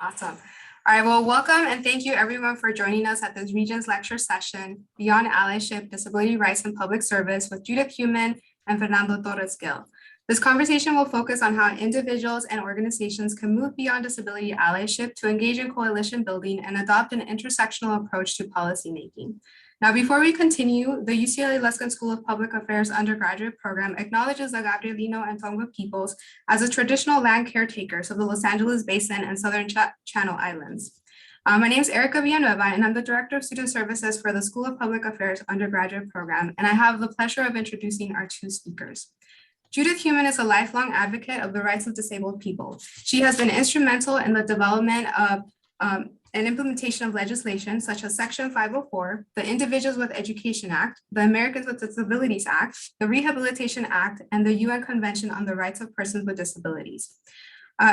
Awesome. All right, well, welcome and thank you everyone for joining us at this Regents Lecture session, Beyond Allyship, Disability Rights and Public Service with Judith Heumann and Fernando Torres-Gil. This conversation will focus on how individuals and organizations can move beyond disability allyship to engage in coalition building and adopt an intersectional approach to policymaking. Now, before we continue, the UCLA Luskin School of Public Affairs undergraduate program acknowledges the Gabrielino and Tongva peoples as the traditional land caretakers of the Los Angeles Basin and Southern Channel Islands. My name is Erica Villanueva, and I'm the Director of Student Services for the School of Public Affairs undergraduate program, and I have the pleasure of introducing our two speakers. Judith Heumann is a lifelong advocate of the rights of disabled people. She has been instrumental in the development of and implementation of legislation such as Section 504, the Individuals with Education Act, the Americans with Disabilities Act, the Rehabilitation Act, and the UN Convention on the Rights of Persons with Disabilities.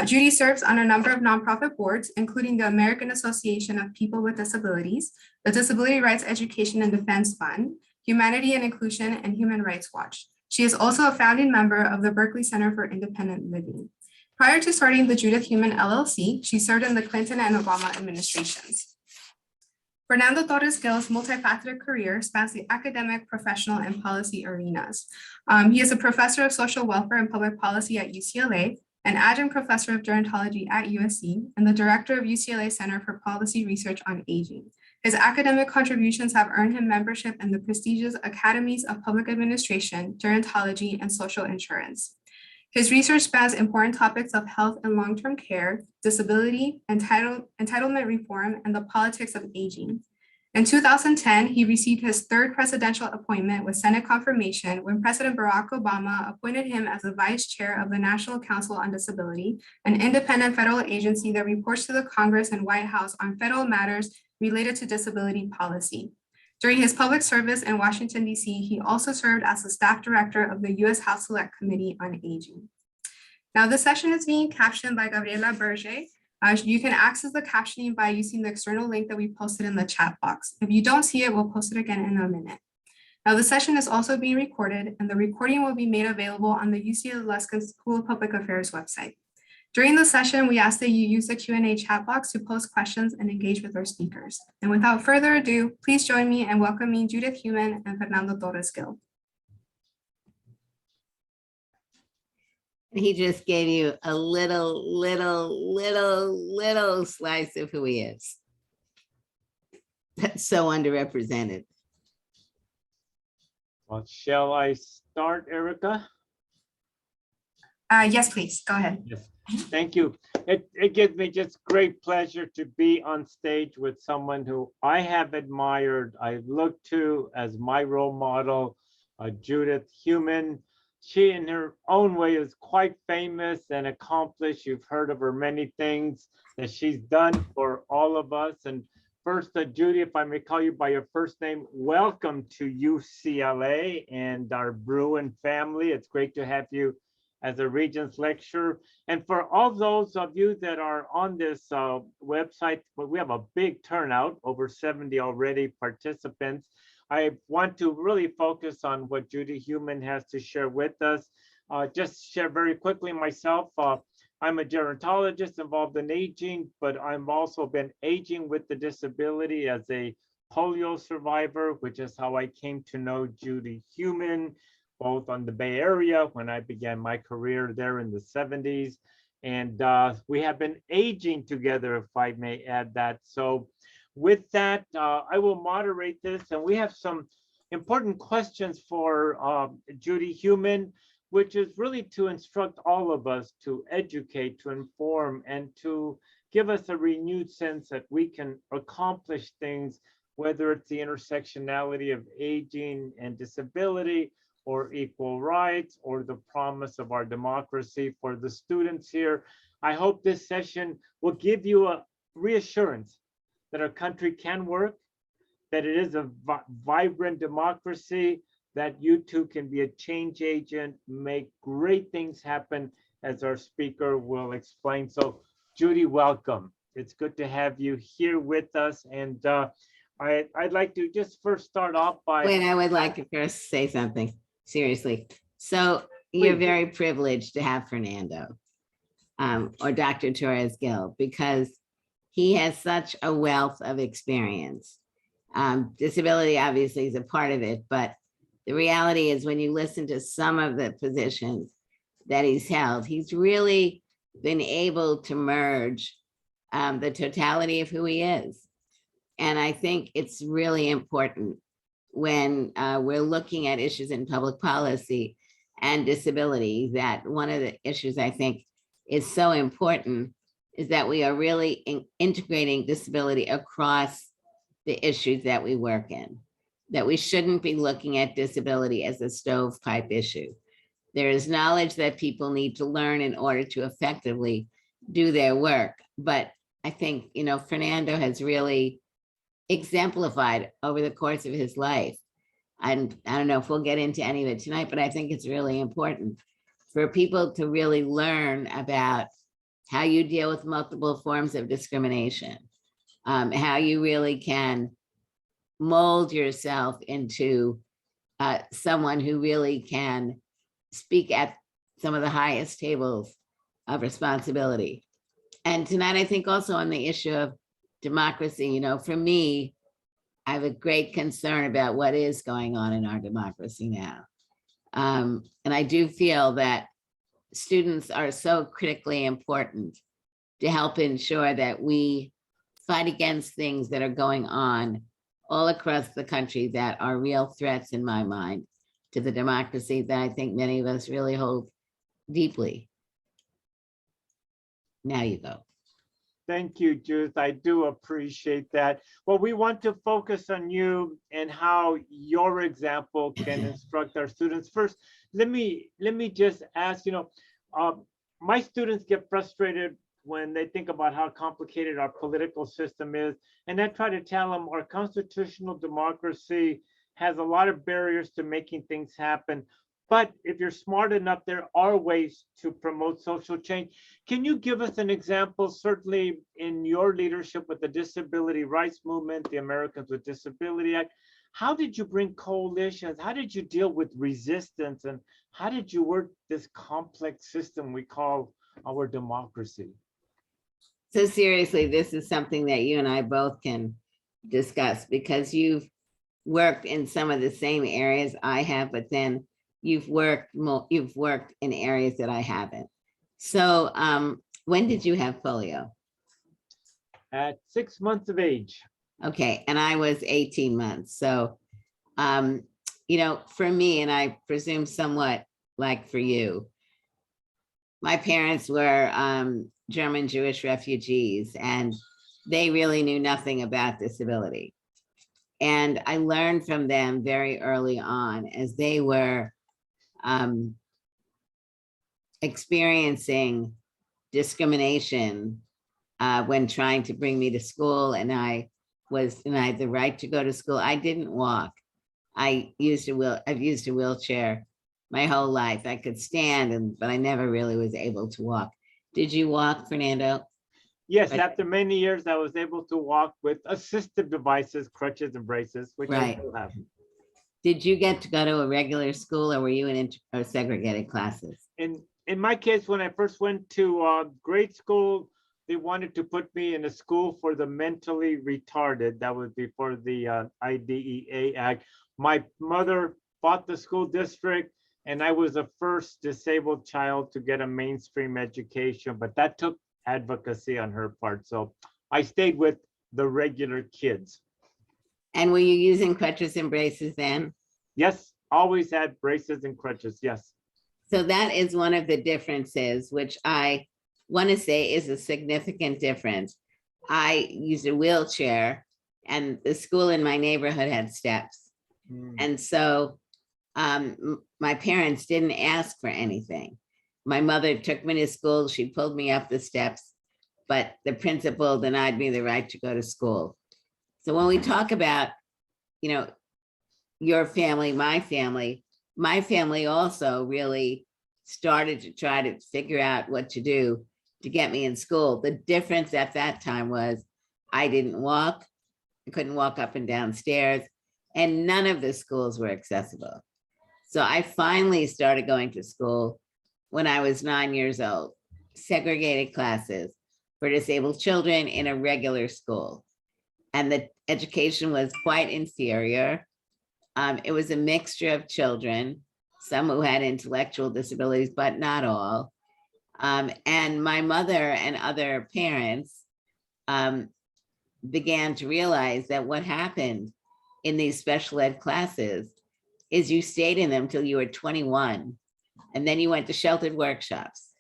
Judy serves on a number of nonprofit boards, including the American Association of People with Disabilities, the Disability Rights Education and Defense Fund, Humanity and Inclusion, and Human Rights Watch. She is also a founding member of the Berkeley Center for Independent Living. Prior to starting the Judith Heumann LLC, she served in the Clinton and Obama administrations. Fernando Torres-Gil's multifaceted career spans the academic, professional, and policy arenas. He is a professor of social welfare and public policy at UCLA, an adjunct professor of gerontology at USC, and the director of UCLA Center for Policy Research on Aging. His academic contributions have earned him membership in the prestigious Academies of Public Administration, Gerontology, and Social Insurance. His research spans important topics of health and long-term care, disability, entitlement reform, and the politics of aging. In 2010, he received his third presidential appointment with Senate confirmation when President Barack Obama appointed him as the vice chair of the National Council on Disability, an independent federal agency that reports to the Congress and White House on federal matters related to disability policy. During his public service in Washington, D.C., he also served as the staff director of the U.S. House Select Committee on Aging. Now, this session is being captioned by Gabriela Berger. You can access the captioning by using the external link that we posted in the chat box. If you don't see it, we'll post it again in a minute. Now, the session is also being recorded, and the recording will be made available on the UCLA Luskin School of Public Affairs website. During the session, we ask that you use the Q&A chat box to post questions and engage with our speakers. And without further ado, please join me in welcoming Judith Heumann and Fernando Torres-Gil. He just gave you a little slice of who he is. That's so underrepresented. Well, shall I start, Erica? Yes, please, go ahead. Yes. Thank you. It gives me just great pleasure to be on stage with someone who I have admired, I look to as my role model, Judith Heumann. She, in her own way, is quite famous and accomplished. You've heard of her many things that she's done for all of us. And first, Judy, if I may call you by your first name, welcome to UCLA and our Bruin family. It's great to have you as a Regents Lecture. And for all those of you that are on this website, we have a big turnout, over 70 already participants. I want to really focus on what Judy Heumann has to share with us. Just share very quickly myself. I'm a gerontologist involved in aging, but I've also been aging with the disability as a polio survivor, which is how I came to know Judy Heumann, both on the Bay Area when I began my career there in the 70s. And we have been aging together, if I may add that. So with that, I will moderate this, and we have some important questions for Judy Heumann, which is really to instruct all of us to educate, to inform, and to give us a renewed sense that we can accomplish things, whether it's the intersectionality of aging and disability, or equal rights, or the promise of our democracy. For the students here, I hope this session will give you a reassurance that our country can work, that it is a vibrant democracy, that you too can be a change agent, make great things happen, as our speaker will explain. So Judy, welcome. It's good to have you here with us. And I'd like to just first start off by— Wait, I would like to first say something, seriously. So you're Please. very privileged to have Fernando or Dr. Torres-Gil, because he has such a wealth of experience. Disability obviously is a part of it, but the reality is when you listen to some of the positions that he's held, he's really been able to merge the totality of who he is. And I think it's really important when we're looking at issues in public policy and disability, that one of the issues I think is so important is that we are really integrating disability across the issues that we work in, that we shouldn't be looking at disability as a stovepipe issue. There is knowledge that people need to learn in order to effectively do their work. But I think, Fernando has really exemplified over the course of his life. And I don't know if we'll get into any of it tonight, but I think it's really important for people to really learn about how you deal with multiple forms of discrimination, how you really can mold yourself into someone who really can speak at some of the highest tables of responsibility. And tonight, I think also on the issue of democracy, for me, I have a great concern about what is going on in our democracy now. And I do feel that students are so critically important to help ensure that we fight against things that are going on all across the country that are real threats, in my mind, to the democracy that I think many of us really hold deeply. Now you go. Thank you, Judith. I do appreciate that. Well, we want to focus on you and how your example can instruct our students. First, let me just ask, my students get frustrated when they think about how complicated our political system is. And I try to tell them our constitutional democracy has a lot of barriers to making things happen. But if you're smart enough, there are ways to promote social change. Can you give us an example, certainly in your leadership with the disability rights movement, the Americans with Disability Act? How did you bring coalitions? How did you deal with resistance? And how did you work this complex system we call our democracy? So seriously, this is something that you and I both can discuss, because you've worked in some of the same areas I have, but then you've worked in areas that I haven't. So when did you have polio? At 6 months of age. Okay, and I was 18 months. So, for me, and I presume somewhat like for you, my parents were German Jewish refugees, and they really knew nothing about disability. And I learned from them very early on as they were experiencing discrimination when trying to bring me to school, and I was denied the right to go to school. I didn't walk. I've used a wheelchair my whole life. I could stand, but I never really was able to walk. Did you walk, Fernando? Yes, after many years, I was able to walk with assistive devices, crutches and braces, which I still have. Did you get to go to a regular school, or were you in segregated classes? In my case, when I first went to grade school, they wanted to put me in a school for the mentally retarded. That was before the IDEA Act. My mother bought the school district, and I was the first disabled child to get a mainstream education, but that took advocacy on her part. So I stayed with the regular kids. And were you using crutches and braces then? Yes, always had braces and crutches, yes. So that is one of the differences, which I want to say is a significant difference. I used a wheelchair, and the school in my neighborhood had steps. And so my parents didn't ask for anything. My mother took me to school, she pulled me up the steps, but the principal denied me the right to go to school. So when we talk about, your family, my family also really started to try to figure out what to do to get me in school. The difference at that time was I didn't walk, I couldn't walk up and down stairs, and none of the schools were accessible. So I finally started going to school when I was 9 years old, segregated classes, for disabled children in a regular school. And the education was quite inferior. It was a mixture of children, some who had intellectual disabilities, but not all. And my mother and other parents began to realize that what happened in these special ed classes is you stayed in them till you were 21, and then you went to sheltered workshops.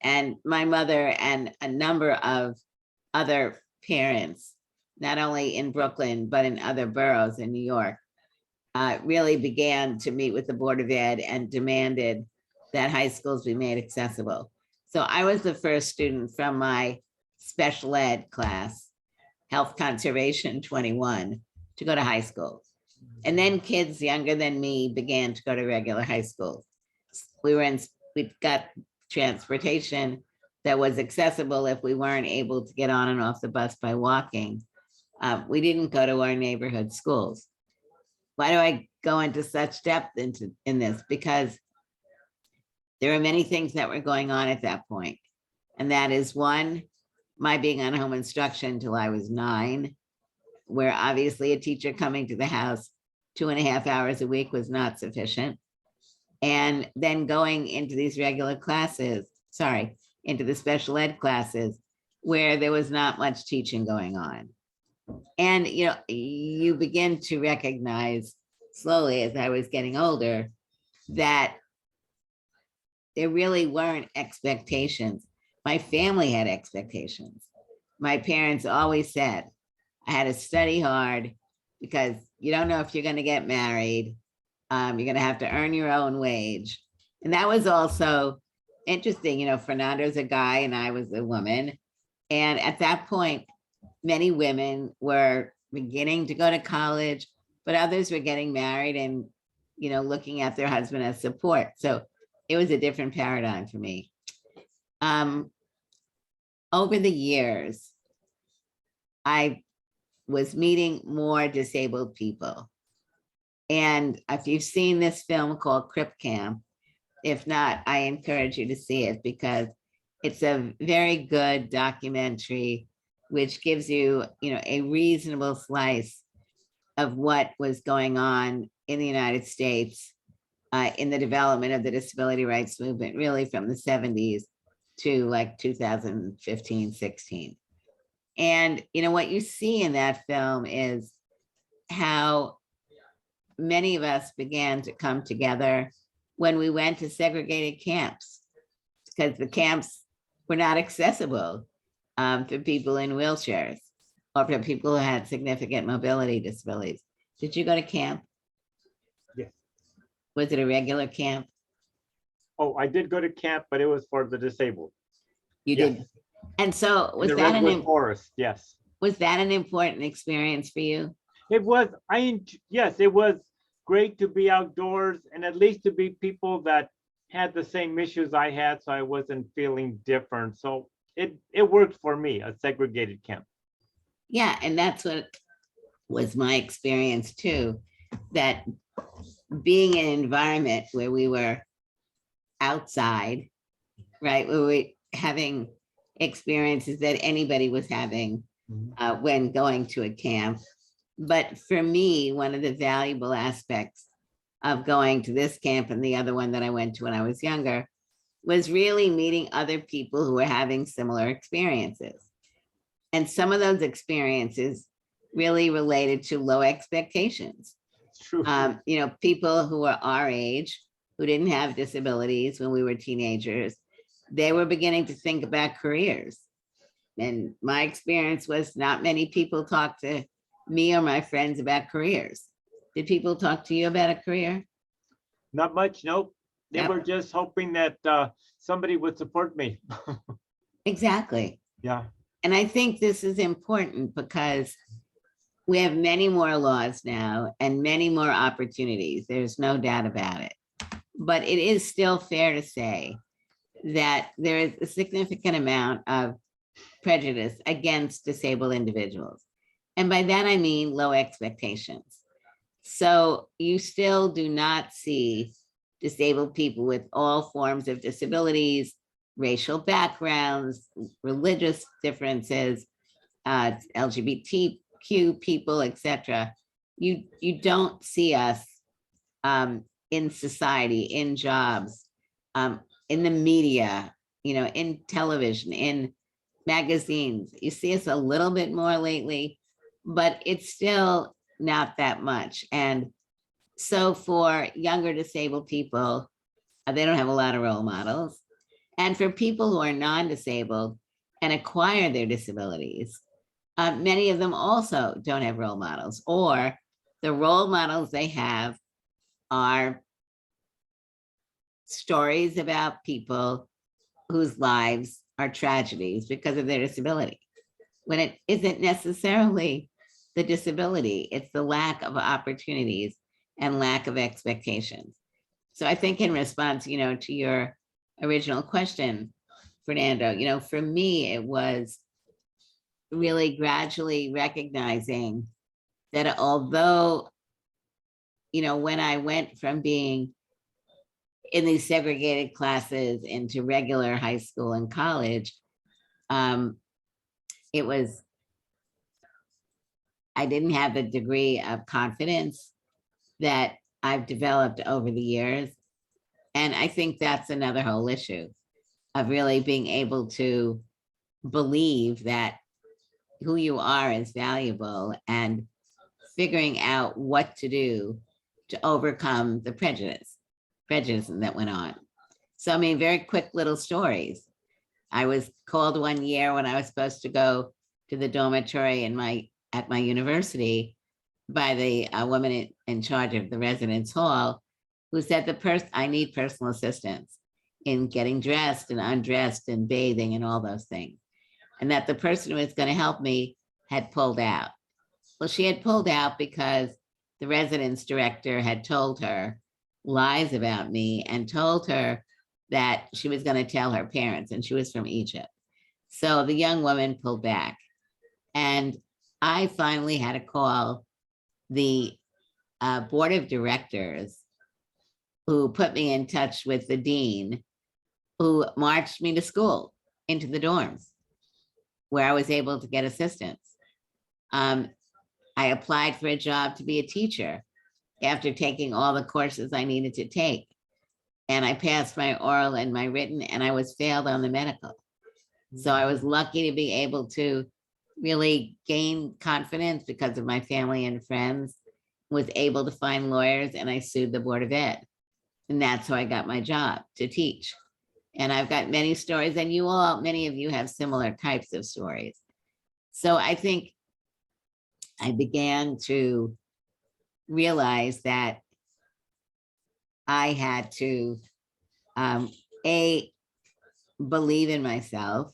And my mother and a number of other parents, not only in Brooklyn, but in other boroughs in New York, really began to meet with the Board of Ed and demanded that high schools be made accessible. So I was the first student from my special ed class, Health Conservation 21, to go to high school. And then kids younger than me began to go to regular high school. We got transportation that was accessible if we weren't able to get on and off the bus by walking. We didn't go to our neighborhood schools. Why do I go into such depth in this? Because there are many things that were going on at that point. And that is one, my being on home instruction till I was 9, where obviously a teacher coming to the house 2.5 hours a week was not sufficient. And then going into these regular classes, into the special ed classes, where there was not much teaching going on. And, you begin to recognize slowly as I was getting older that there really weren't expectations. My family had expectations. My parents always said, I had to study hard because you don't know if you're going to get married. You're going to have to earn your own wage. And that was also interesting. Fernando's a guy and I was a woman. And at that point, many women were beginning to go to college, but others were getting married and, looking at their husband as support. So it was a different paradigm for me. Over the years, I was meeting more disabled people. And if you've seen this film called Crip Camp, if not, I encourage you to see it because it's a very good documentary which gives you, a reasonable slice of what was going on in the United States in the development of the disability rights movement, really from the 70s to like 2015, 16. And, what you see in that film is how many of us began to come together when we went to segregated camps, because the camps were not accessible for people in wheelchairs or for people who had significant mobility disabilities. Did you go to camp? Yes. Was it a regular camp? Oh, I did go to camp, but it was for the disabled. You Yes. did. And so was In the that Redwood Forest, yes. was that an important experience for you? It was, yes, it was great to be outdoors and at least to be people that had the same issues I had, so I wasn't feeling different. So it worked for me, a segregated camp. Yeah, and that's what was my experience too, that being in an environment where we were outside, right, where we having experiences that anybody was having when going to a camp. But for me, one of the valuable aspects of going to this camp and the other one that I went to when I was younger was really meeting other people who were having similar experiences. And some of those experiences really related to low expectations. True. People who were our age, who didn't have disabilities when we were teenagers, they were beginning to think about careers. And my experience was not many people talked to me or my friends about careers. Did people talk to you about a career? Not much, nope. They Yep. were just hoping that somebody would support me. Exactly. Yeah. And I think this is important because we have many more laws now and many more opportunities. There's no doubt about it. But it is still fair to say that there is a significant amount of prejudice against disabled individuals. And by that, I mean low expectations. So you still do not see disabled people with all forms of disabilities racial backgrounds, religious differences, LGBTQ people, etc. You don't see us in society, in jobs, in the media, in television, in magazines. You see us a little bit more lately, but it's still not that much. And so for younger disabled people, they don't have a lot of role models. And for people who are non-disabled and acquire their disabilities, many of them also don't have role models, or the role models they have are stories about people whose lives are tragedies because of their disability, when it isn't necessarily the disability, it's the lack of opportunities and lack of expectations. So I think in response, to your original question, Fernando, for me, it was really gradually recognizing that although, when I went from being in these segregated classes into regular high school and college, I didn't have the degree of confidence that I've developed over the years. And I think that's another whole issue of really being able to believe that who you are is valuable and figuring out what to do to overcome the prejudice that went on. So, I mean, very quick little stories. I was called one year when I was supposed to go to the dormitory at my university by the woman in charge of the residence hall, who said I need personal assistance in getting dressed and undressed and bathing and all those things. And that the person who was going to help me had pulled out. Well, she had pulled out because the residence director had told her lies about me and told her that she was going to tell her parents, and she was from Egypt. So the young woman pulled back, and I finally had to call the board of directors, who put me in touch with the dean, who marched me to school into the dorms where I was able to get assistance. I applied for a job to be a teacher after taking all the courses I needed to take. And I passed my oral and my written, and I was failed on the medical. So I was lucky to be able to really gain confidence because of my family and friends, was able to find lawyers, and I sued the Board of Ed. And that's how I got my job, to teach. And I've got many stories, and many of you have similar types of stories. So I think I began to realize that I had to, believe in myself,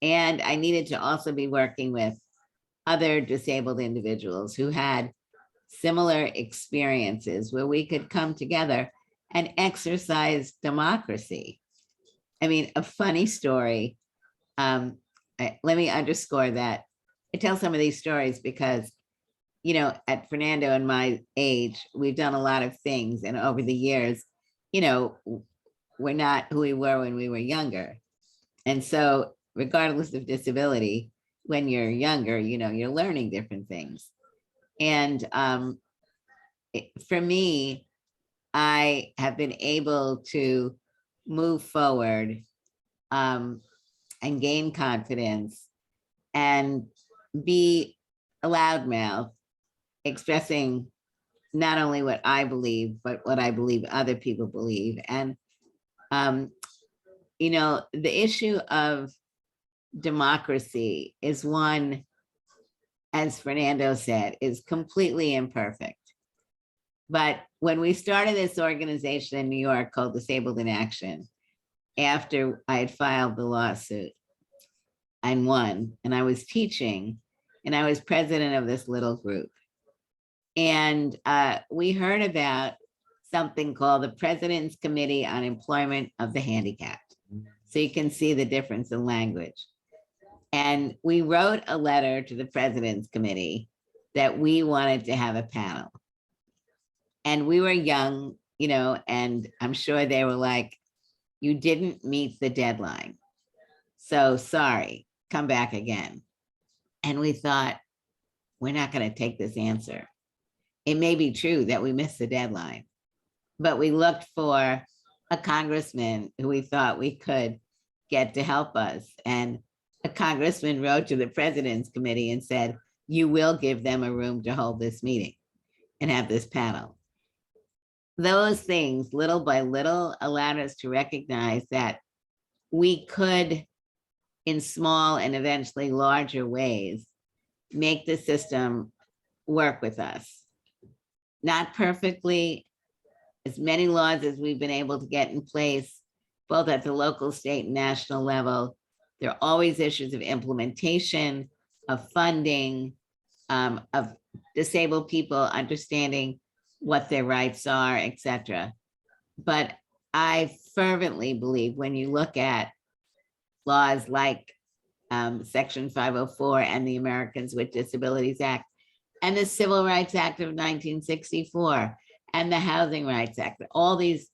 and I needed to also be working with other disabled individuals who had similar experiences where we could come together and exercise democracy. I mean, a funny story. Let me underscore that. I tell some of these stories because, at Fernando and my age, we've done a lot of things. And over the years, we're not who we were when we were younger. And so regardless of disability, when you're younger, you're learning different things. And for me, I have been able to move forward and gain confidence and be a loudmouth, expressing not only what I believe, but what I believe other people believe. And, the issue of democracy is one, as Fernando said, is completely imperfect. But when we started this organization in New York called Disabled in Action, after I had filed the lawsuit and won, and I was teaching, and I was president of this little group. And we heard about something called the President's Committee on Employment of the Handicapped. So you can see the difference in language. And we wrote a letter to the President's Committee that we wanted to have a panel. And we were young, and I'm sure they were like, you didn't meet the deadline. So sorry, come back again. And we thought, we're not going to take this answer. It may be true that we missed the deadline, but we looked for a congressman who we thought we could get to help us. And a congressman wrote to the president's committee and said, you will give them a room to hold this meeting and have this panel. Those things, little by little, allowed us to recognize that we could, in small and eventually larger ways, make the system work with us. Not perfectly, as many laws as we've been able to get in place, both at the local, state, and national level. There are always issues of implementation, of funding, of disabled people understanding what their rights are, et cetera. But I fervently believe when you look at laws like Section 504 and the Americans with Disabilities Act and the Civil Rights Act of 1964 and the Housing Rights Act, all these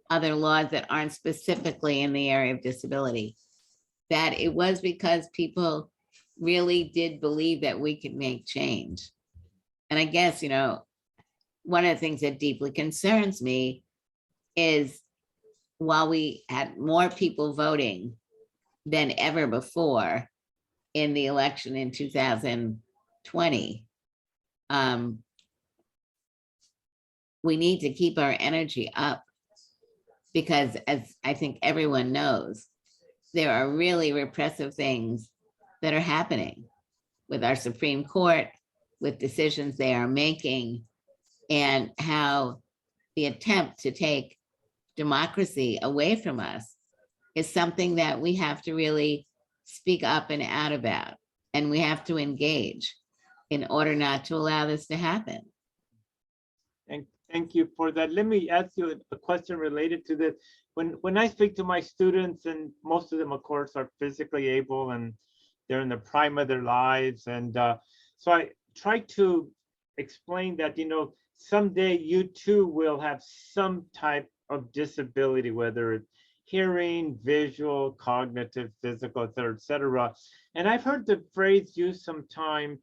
other laws that aren't specifically in the area of disability, that it was because people really did believe that we could make change. And I guess, you know, one of the things that deeply concerns me is while we had more people voting than ever before in the election in 2020, we need to keep our energy up because, as I think everyone knows, there are really repressive things that are happening with our Supreme Court, with decisions they are making, and how the attempt to take democracy away from us is something that we have to really speak up and out about, and we have to engage in order not to allow this to happen. And thank you for that. Let me ask you a question related to this. When I speak to my students, and most of them, of course, are physically able and they're in the prime of their lives. And so I try to explain that, you know, someday you too will have some type of disability, whether it's hearing, visual, cognitive, physical, et cetera. And I've heard the phrase used sometimes,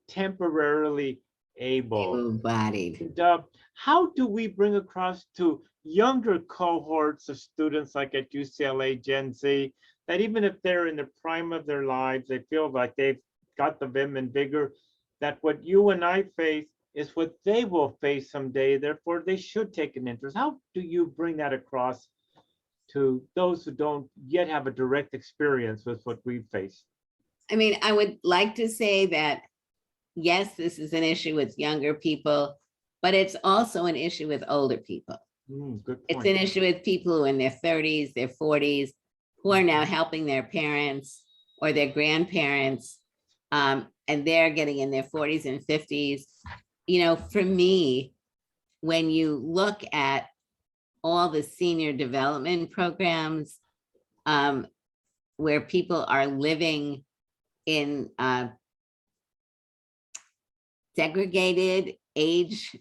temporarily able. Able-bodied. And how do we bring across to younger cohorts of students like at UCLA, Gen Z, that even if they're in the prime of their lives, they feel like they've got the vim and vigor, that what you and I face is what they will face someday, therefore they should take an interest. How do you bring that across to those who don't yet have a direct experience with what we face? I mean, I would like to say that, yes, this is an issue with younger people, but it's also an issue with older people. Good It's point. an issue with people who are in their 30s, their 40s, who are now helping their parents or their grandparents, and they're getting in their 40s and 50s. You know, for me, when you look at all the senior development programs where people are living in segregated age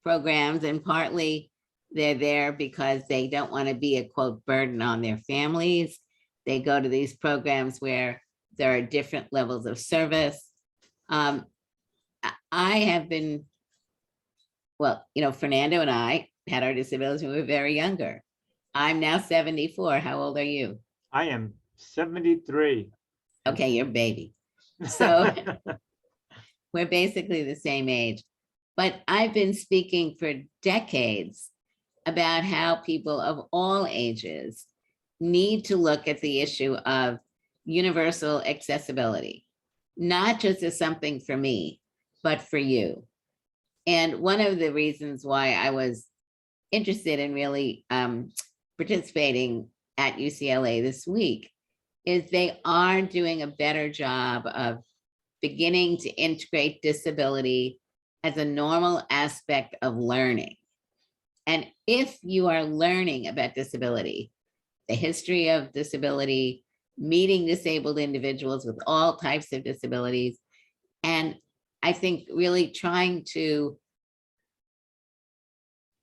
programs, and partly they're there because they don't want to be a quote burden on their families. They go to these programs where there are different levels of service. I have been, well, you know, Fernando and I had our disabilities when we were very younger. I'm now 74. How old are you? I am 73. Okay, you're a baby. So we're basically the same age. But I've been speaking for decades about how people of all ages need to look at the issue of universal accessibility, not just as something for me, but for you. And one of the reasons why I was interested in really participating at UCLA this week is they are doing a better job of beginning to integrate disability as a normal aspect of learning. And if you are learning about disability, the history of disability, meeting disabled individuals with all types of disabilities, and I think really trying to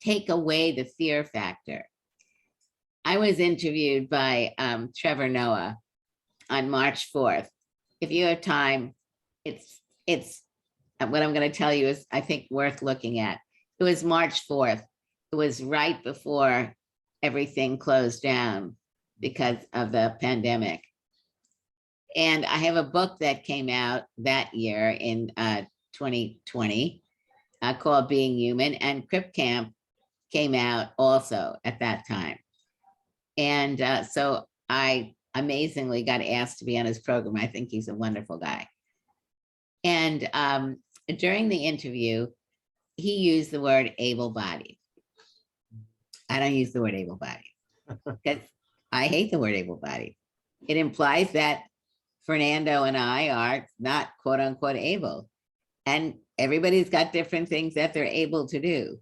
take away the fear factor. I was interviewed by Trevor Noah on March 4th. If you have time, it's what I'm going to tell you is, I think, worth looking at. It was March 4th. It was right before everything closed down because of the pandemic. And I have a book that came out that year in 2020 called Being Human, and Crip Camp came out also at that time. And so I amazingly got asked to be on his program. I think he's a wonderful guy. And during the interview, he used the word able-bodied. I don't use the word able-bodied because I hate the word able-bodied. It implies that Fernando and I are not quote unquote able. And everybody's got different things that they're able to do.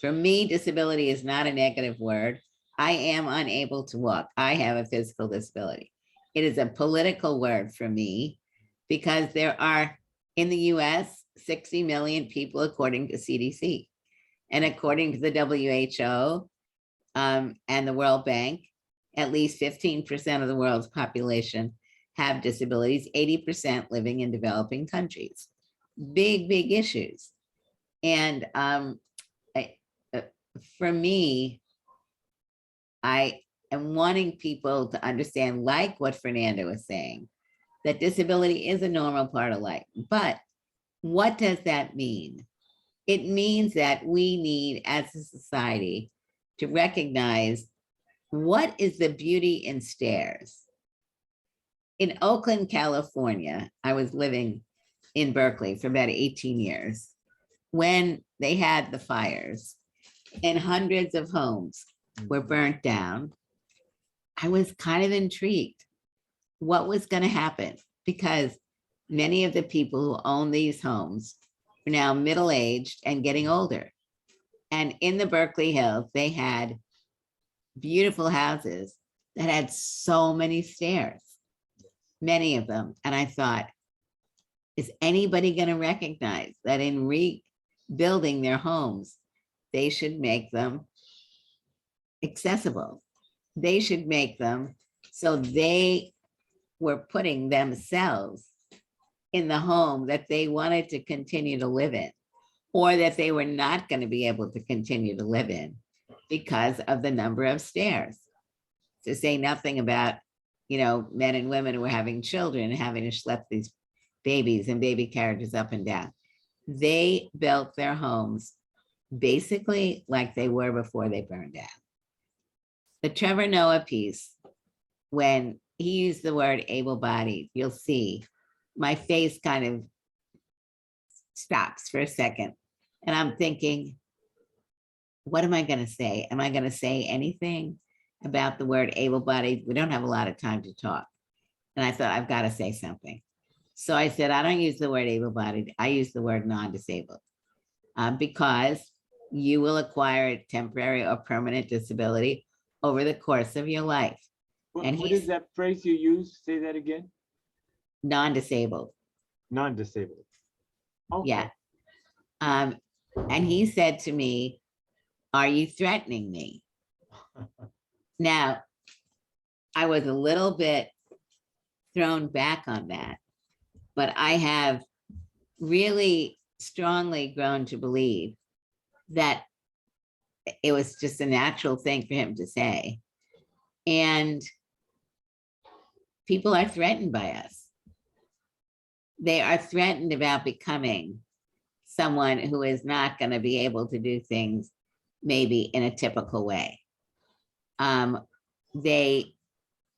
For me, disability is not a negative word. I am unable to walk. I have a physical disability. It is a political word for me because there are, in the US, 60 million people according to CDC. And according to the WHO and the World Bank, at least 15% of the world's population have disabilities, 80% living in developing countries. Big, big issues. And for me, I am wanting people to understand, like what Fernando was saying, that disability is a normal part of life. But what does that mean? It means that we need, as a society, to recognize what is the beauty in stairs. In Oakland, California, I was living in Berkeley for about 18 years when they had the fires and hundreds of homes were burnt down. I was kind of intrigued what was going to happen, because many of the people who own these homes are now middle-aged and getting older. And in the Berkeley Hills, they had beautiful houses that had so many stairs, many of them. And I thought, is anybody going to recognize that in rebuilding their homes, they should make them accessible? They should make them so they were putting themselves in the home that they wanted to continue to live in, or that they were not going to be able to continue to live in because of the number of stairs. To say nothing about, men and women who were having children and having to schlep these babies and baby carriages up and down. They built their homes basically like they were before they burned down. The Trevor Noah piece, when he used the word able-bodied, you'll see my face kind of stops for a second. And I'm thinking, what am I going to say? Am I going to say anything about the word able-bodied? We don't have a lot of time to talk. And I thought, I've got to say something. So I said, I don't use the word able-bodied. I use the word non-disabled because you will acquire a temporary or permanent disability over the course of your life. What is that phrase you use? Say that again. Non-disabled. Non-disabled. Okay. Yeah. And he said to me, are you threatening me? Now, I was a little bit thrown back on that, but I have really strongly grown to believe that it was just a natural thing for him to say. And people are threatened by us. They are threatened about becoming someone who is not going to be able to do things maybe in a typical way.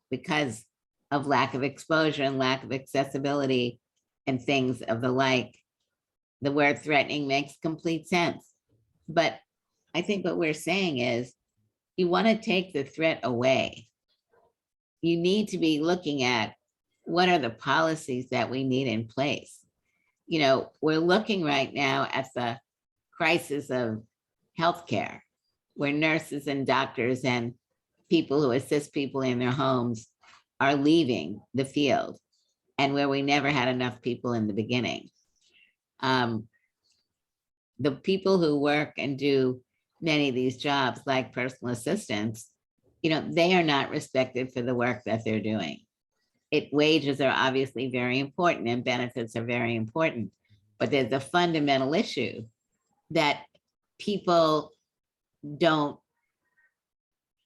Because of lack of exposure and lack of accessibility and things of the like, the word threatening makes complete sense. But I think what we're saying is, you want to take the threat away. You need to be looking at what are the policies that we need in place. We're looking right now at the crisis of healthcare, where nurses and doctors and people who assist people in their homes are leaving the field, and where we never had enough people in the beginning. The people who work and do many of these jobs, like personal assistants, they are not respected for the work that they're doing. Wages are obviously very important and benefits are very important, but there's a fundamental issue that people don't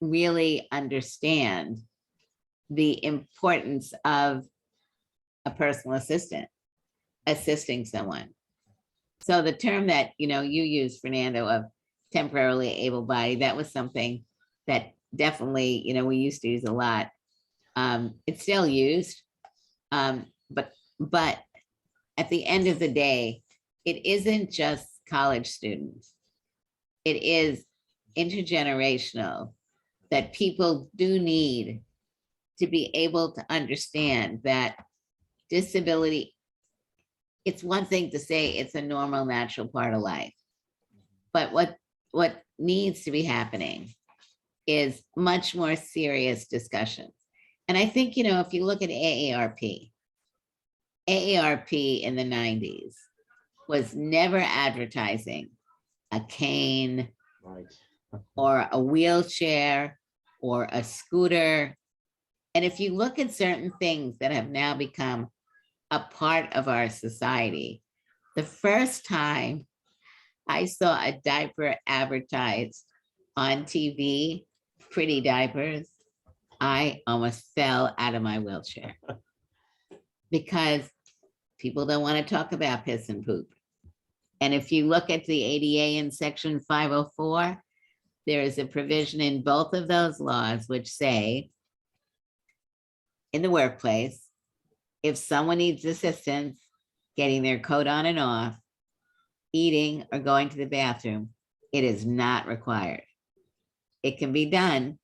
really understand the importance of a personal assistant assisting someone. So the term that you use, Fernando, of temporarily able-bodied, that was something that definitely we used to use a lot. It's still used, but at the end of the day, it isn't just college students. It is intergenerational, that people do need to be able to understand that disability, it's one thing to say it's a normal, natural part of life. But what needs to be happening is much more serious discussions. And I think, if you look at AARP in the 90s was never advertising a cane, Right. or a wheelchair or a scooter. And if you look at certain things that have now become a part of our society, the first time I saw a diaper advertised on TV, pretty diapers, I almost fell out of my wheelchair because people don't want to talk about piss and poop. And if you look at the ADA in section 504, there is a provision in both of those laws which say, in the workplace, if someone needs assistance getting their coat on and off, eating or going to the bathroom, it is not required. It can be done,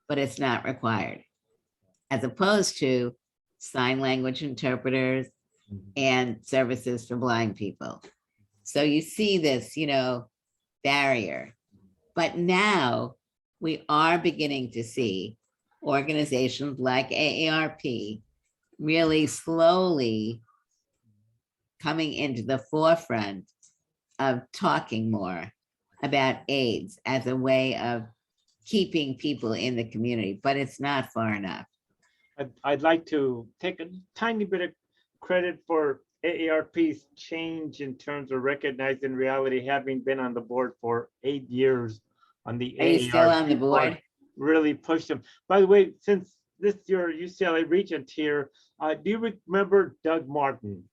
but it's not required. As opposed to sign language interpreters and services for blind people. So you see this, barrier. But now we are beginning to see organizations like AARP really slowly coming into the forefront of talking more about AIDS as a way of keeping people in the community, but it's not far enough. I'd like to take a tiny bit of credit for AARP's change in terms of recognizing reality, having been on the board for 8 years on the Are you still on the AARP board? really pushed them. By the way, since you're UCLA regent here, do you remember Doug Martin?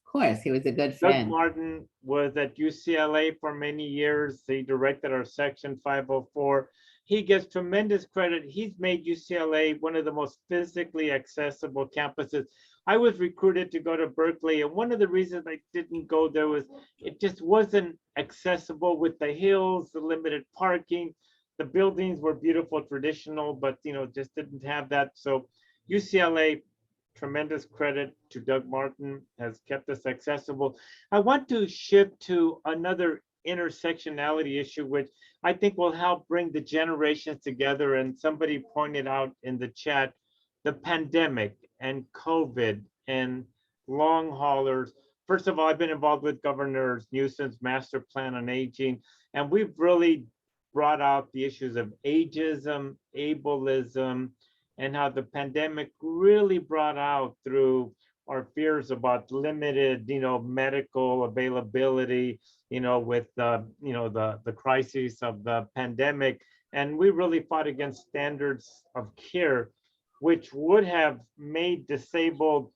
Of course, he was a good Doug friend. Martin was at UCLA for many years. He directed our section 504. He gets tremendous credit. He's made UCLA one of the most physically accessible campuses. I was recruited to go to Berkeley, and one of the reasons I didn't go there was it just wasn't accessible with the hills, the limited parking. The buildings were beautiful, traditional, but just didn't have that. So UCLA, tremendous credit to Doug Martin, has kept us accessible. I want to shift to another intersectionality issue, which I think will help bring the generations together. And somebody pointed out in the chat, the pandemic and COVID and long haulers. First of all, I've been involved with Governor Newsom's master plan on aging, and we've really brought out the issues of ageism, ableism, and how the pandemic really brought out through our fears about limited, medical availability, with the crisis of the pandemic. And we really fought against standards of care, which would have made disabled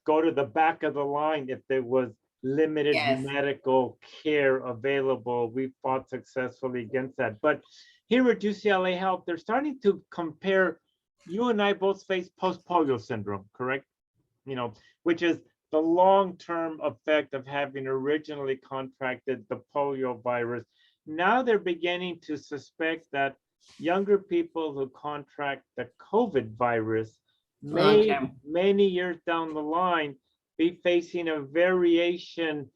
go to the back of the line if there was limited medical care available. We fought successfully against that. But here at UCLA Health, they're starting to compare. You and I both face post-polio syndrome, correct? Which is the long-term effect of having originally contracted the polio virus. Now they're beginning to suspect that younger people who contract the COVID virus may, many years down the line, be facing a variation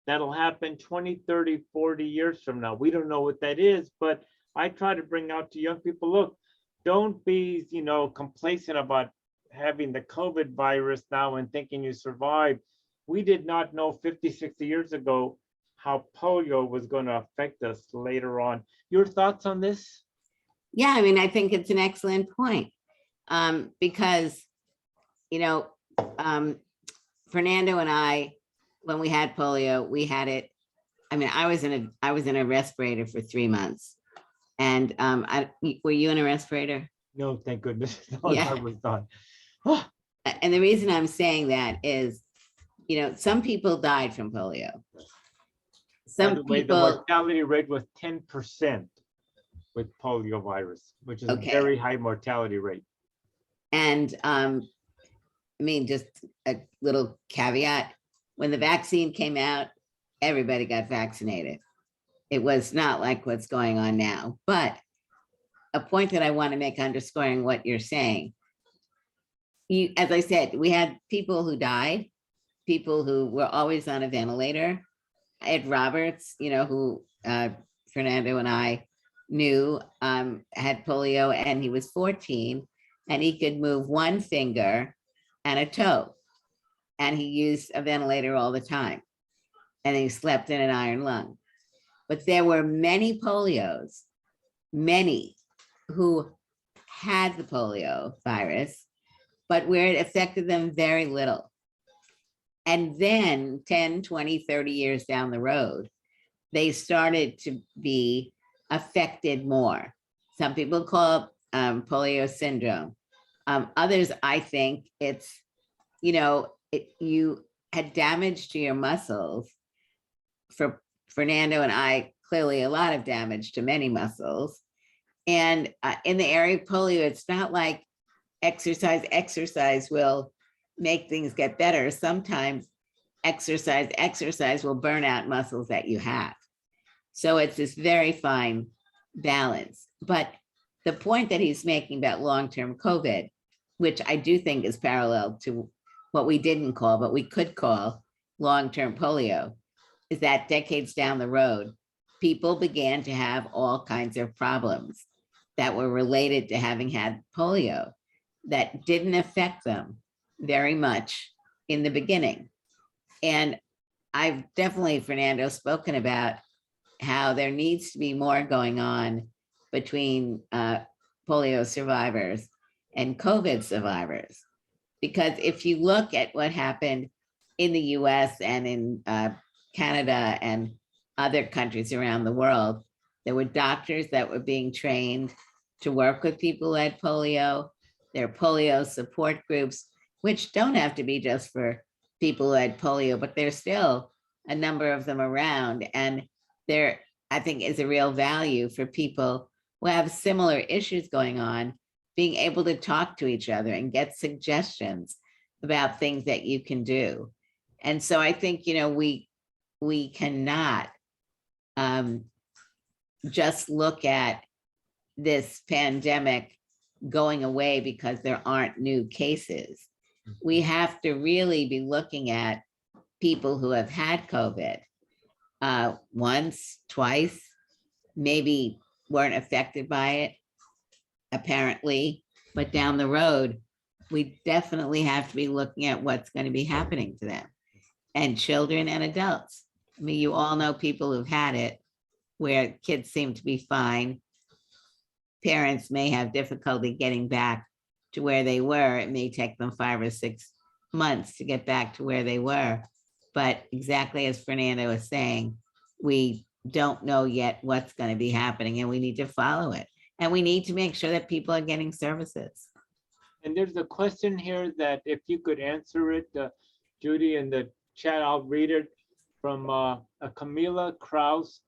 that'll happen 20, 30, 40 years from now. We don't know what that is, but I try to bring out to young people, look, don't be, complacent about having the COVID virus now and thinking you survived. We did not know 50, 60 years ago how polio was going to affect us later on. Your thoughts on this? Yeah, I mean, I think it's an excellent point. Because, you know, Fernando and I, when we had polio, we had it. I mean, I was in a respirator for 3 months. And were you in a respirator? No, thank goodness. No, Yeah. I was done. And the reason I'm saying that is, some people died from polio. By Some the way, the people, mortality rate was 10% with polio virus, which is a Okay. very high mortality rate. and I mean, just a little caveat, when the vaccine came out, everybody got vaccinated. It was not like what's going on now, but a point that I want to make underscoring what you're saying. As I said, we had people who died, people who were always on a ventilator. Ed Roberts, who Fernando and I knew, had polio, and he was 14, and he could move one finger and a toe, and he used a ventilator all the time, and he slept in an iron lung. But there were many polios, many who had the polio virus, but where it affected them very little. And then 10, 20, 30 years down the road, they started to be affected more. Some people call it polio syndrome. Others, I think it's, you had damage to your muscles. For Fernando and I, clearly a lot of damage to many muscles. And in the area of polio, it's not like exercise will make things get better. Sometimes exercise will burn out muscles that you have. So it's this very fine balance. But the point that he's making about long-term COVID, which I do think is parallel to what we didn't call, but we could call long-term polio, is that decades down the road, people began to have all kinds of problems that were related to having had polio that didn't affect them very much in the beginning. And I've definitely, Fernando, spoken about how there needs to be more going on between polio survivors and COVID survivors. Because if you look at what happened in the US and in Canada and other countries around the world, there were doctors that were being trained to work with people who had polio. There are polio support groups, which don't have to be just for people who had polio, but there's still a number of them around. And there, I think, is a real value for people who have similar issues going on, being able to talk to each other and get suggestions about things that you can do. And so I think, we cannot just look at this pandemic going away because there aren't new cases. We have to really be looking at people who have had COVID once, twice, maybe weren't affected by it, apparently, but down the road, we definitely have to be looking at what's going to be happening to them, and children and adults. I mean, you all know people who've had it where kids seem to be fine. Parents may have difficulty getting back to where they were. It may take them 5 or 6 months to get back to where they were. But exactly as Fernando was saying, we don't know yet what's going to be happening, and we need to follow it. And we need to make sure that people are getting services. And there's a question here that if you could answer it, Judy, in the chat, I'll read it from Camila Kraus.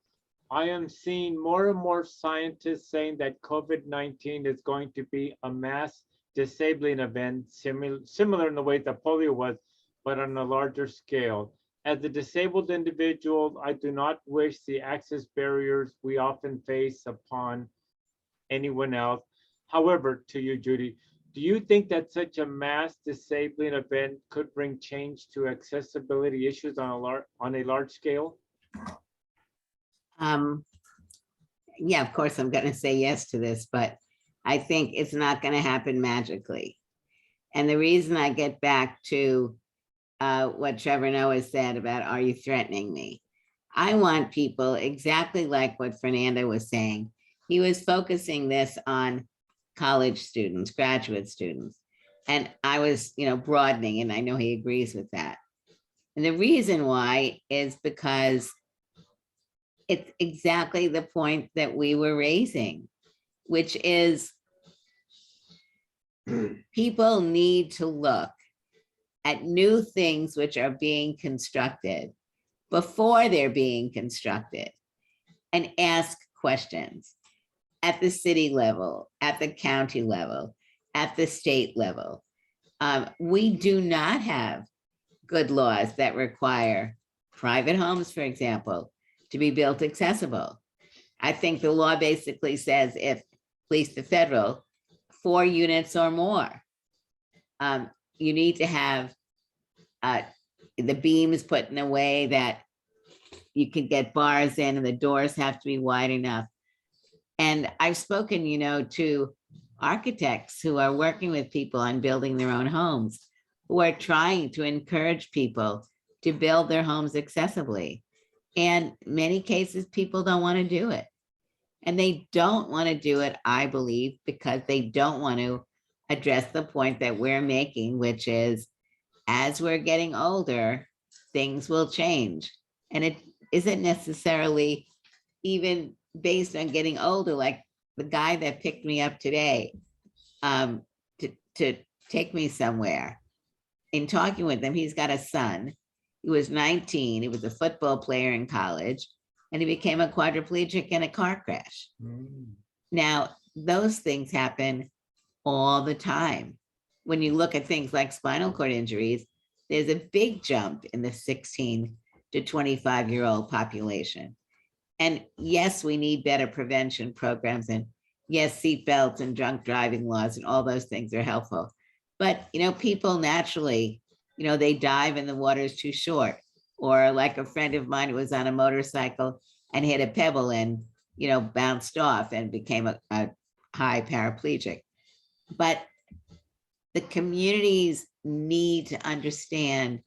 I am seeing more and more scientists saying that COVID-19 is going to be a mass disabling event, similar in the way that polio was, but on a larger scale. As a disabled individual, I do not wish the access barriers we often face upon anyone else. However, to you, Judy, do you think that such a mass disabling event could bring change to accessibility issues on a large scale? Yeah, of course, I'm going to say yes to this, but I think it's not going to happen magically. And the reason I get back to what Trevor Noah said about, are you threatening me? I want people, exactly like what Fernando was saying, he was focusing this on college students, graduate students. And I was, broadening, and I know he agrees with that. And the reason why is because it's exactly the point that we were raising, which is people need to look at new things which are being constructed before they're being constructed and ask questions at the city level, at the county level, at the state level. We do not have good laws that require private homes, for example, to be built accessible. I think the law basically says if, at least the federal, 4 units or more, you need to have the beams put in a way that you can get bars in, and the doors have to be wide enough. And I've spoken, to architects who are working with people on building their own homes, who are trying to encourage people to build their homes accessibly. And many cases, people don't want to do it. And they don't want to do it, I believe, because they don't want to address the point that we're making, which is, as we're getting older, things will change. And it isn't necessarily even based on getting older, like the guy that picked me up today to take me somewhere. In talking with him, he's got a son. He was 19. He was a football player in college, and he became a quadriplegic in a car crash. Now, those things happen all the time. When you look at things like spinal cord injuries, there's a big jump in the 16 to 25-year-old population. And yes, we need better prevention programs, and yes, seatbelts and drunk driving laws and all those things are helpful. But, people naturally, they dive and the water is too short. Or like a friend of mine who was on a motorcycle and hit a pebble and, bounced off and became a high paraplegic. But the communities need to understand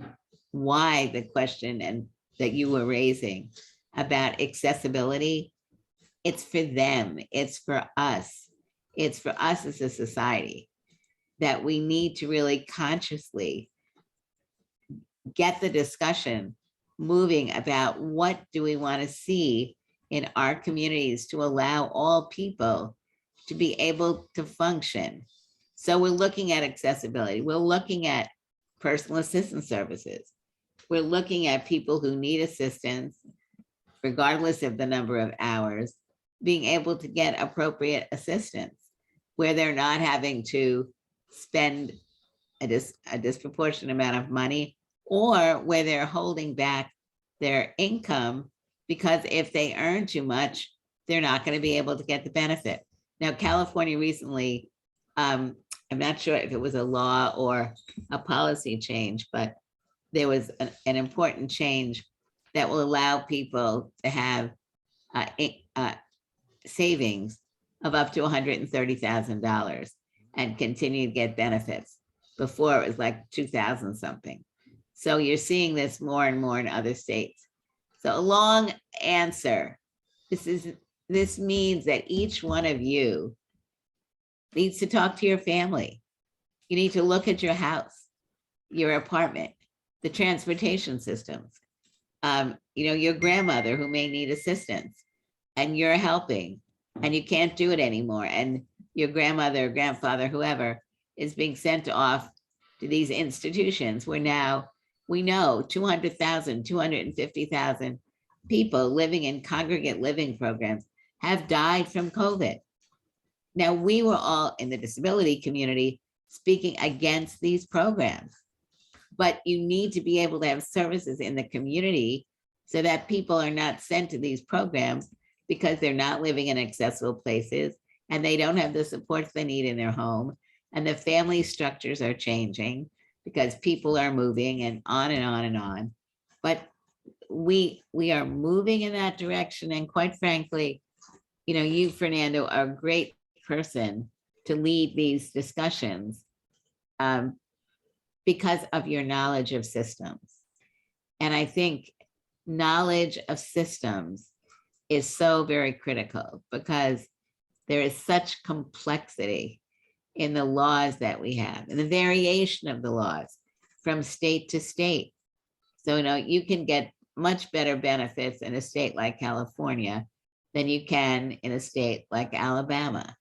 why the question and that you were raising about accessibility, it's for them, it's for us as a society, that we need to really consciously get the discussion moving about what do we want to see in our communities to allow all people to be able to function. So we're looking at accessibility. We're looking at personal assistance services. We're looking at people who need assistance, regardless of the number of hours, being able to get appropriate assistance where they're not having to spend a disproportionate amount of money, or where they're holding back their income because if they earn too much, they're not going to be able to get the benefit. Now, California recently, I'm not sure if it was a law or a policy change, but there was an important change that will allow people to have savings of up to $130,000 and continue to get benefits. Before it was like 2,000 something. So you're seeing this more and more in other states. So a long answer. This means that each one of you needs to talk to your family. You need to look at your house, your apartment, the transportation systems. Your grandmother who may need assistance, and you're helping, and you can't do it anymore. And your grandmother, grandfather, whoever is being sent off to these institutions where now we know 200,000, 250,000 people living in congregate living programs have died from COVID. Now, we were all in the disability community speaking against these programs, but you need to be able to have services in the community so that people are not sent to these programs because they're not living in accessible places and they don't have the supports they need in their home. And the family structures are changing because people are moving and on and on and on. But we are moving in that direction. And quite frankly, you, Fernando, are a great person to lead these discussions because of your knowledge of systems. And I think knowledge of systems is so very critical because there is such complexity in the laws that we have and the variation of the laws from state to state. So, you can get much better benefits in a state like California than you can in a state like Alabama.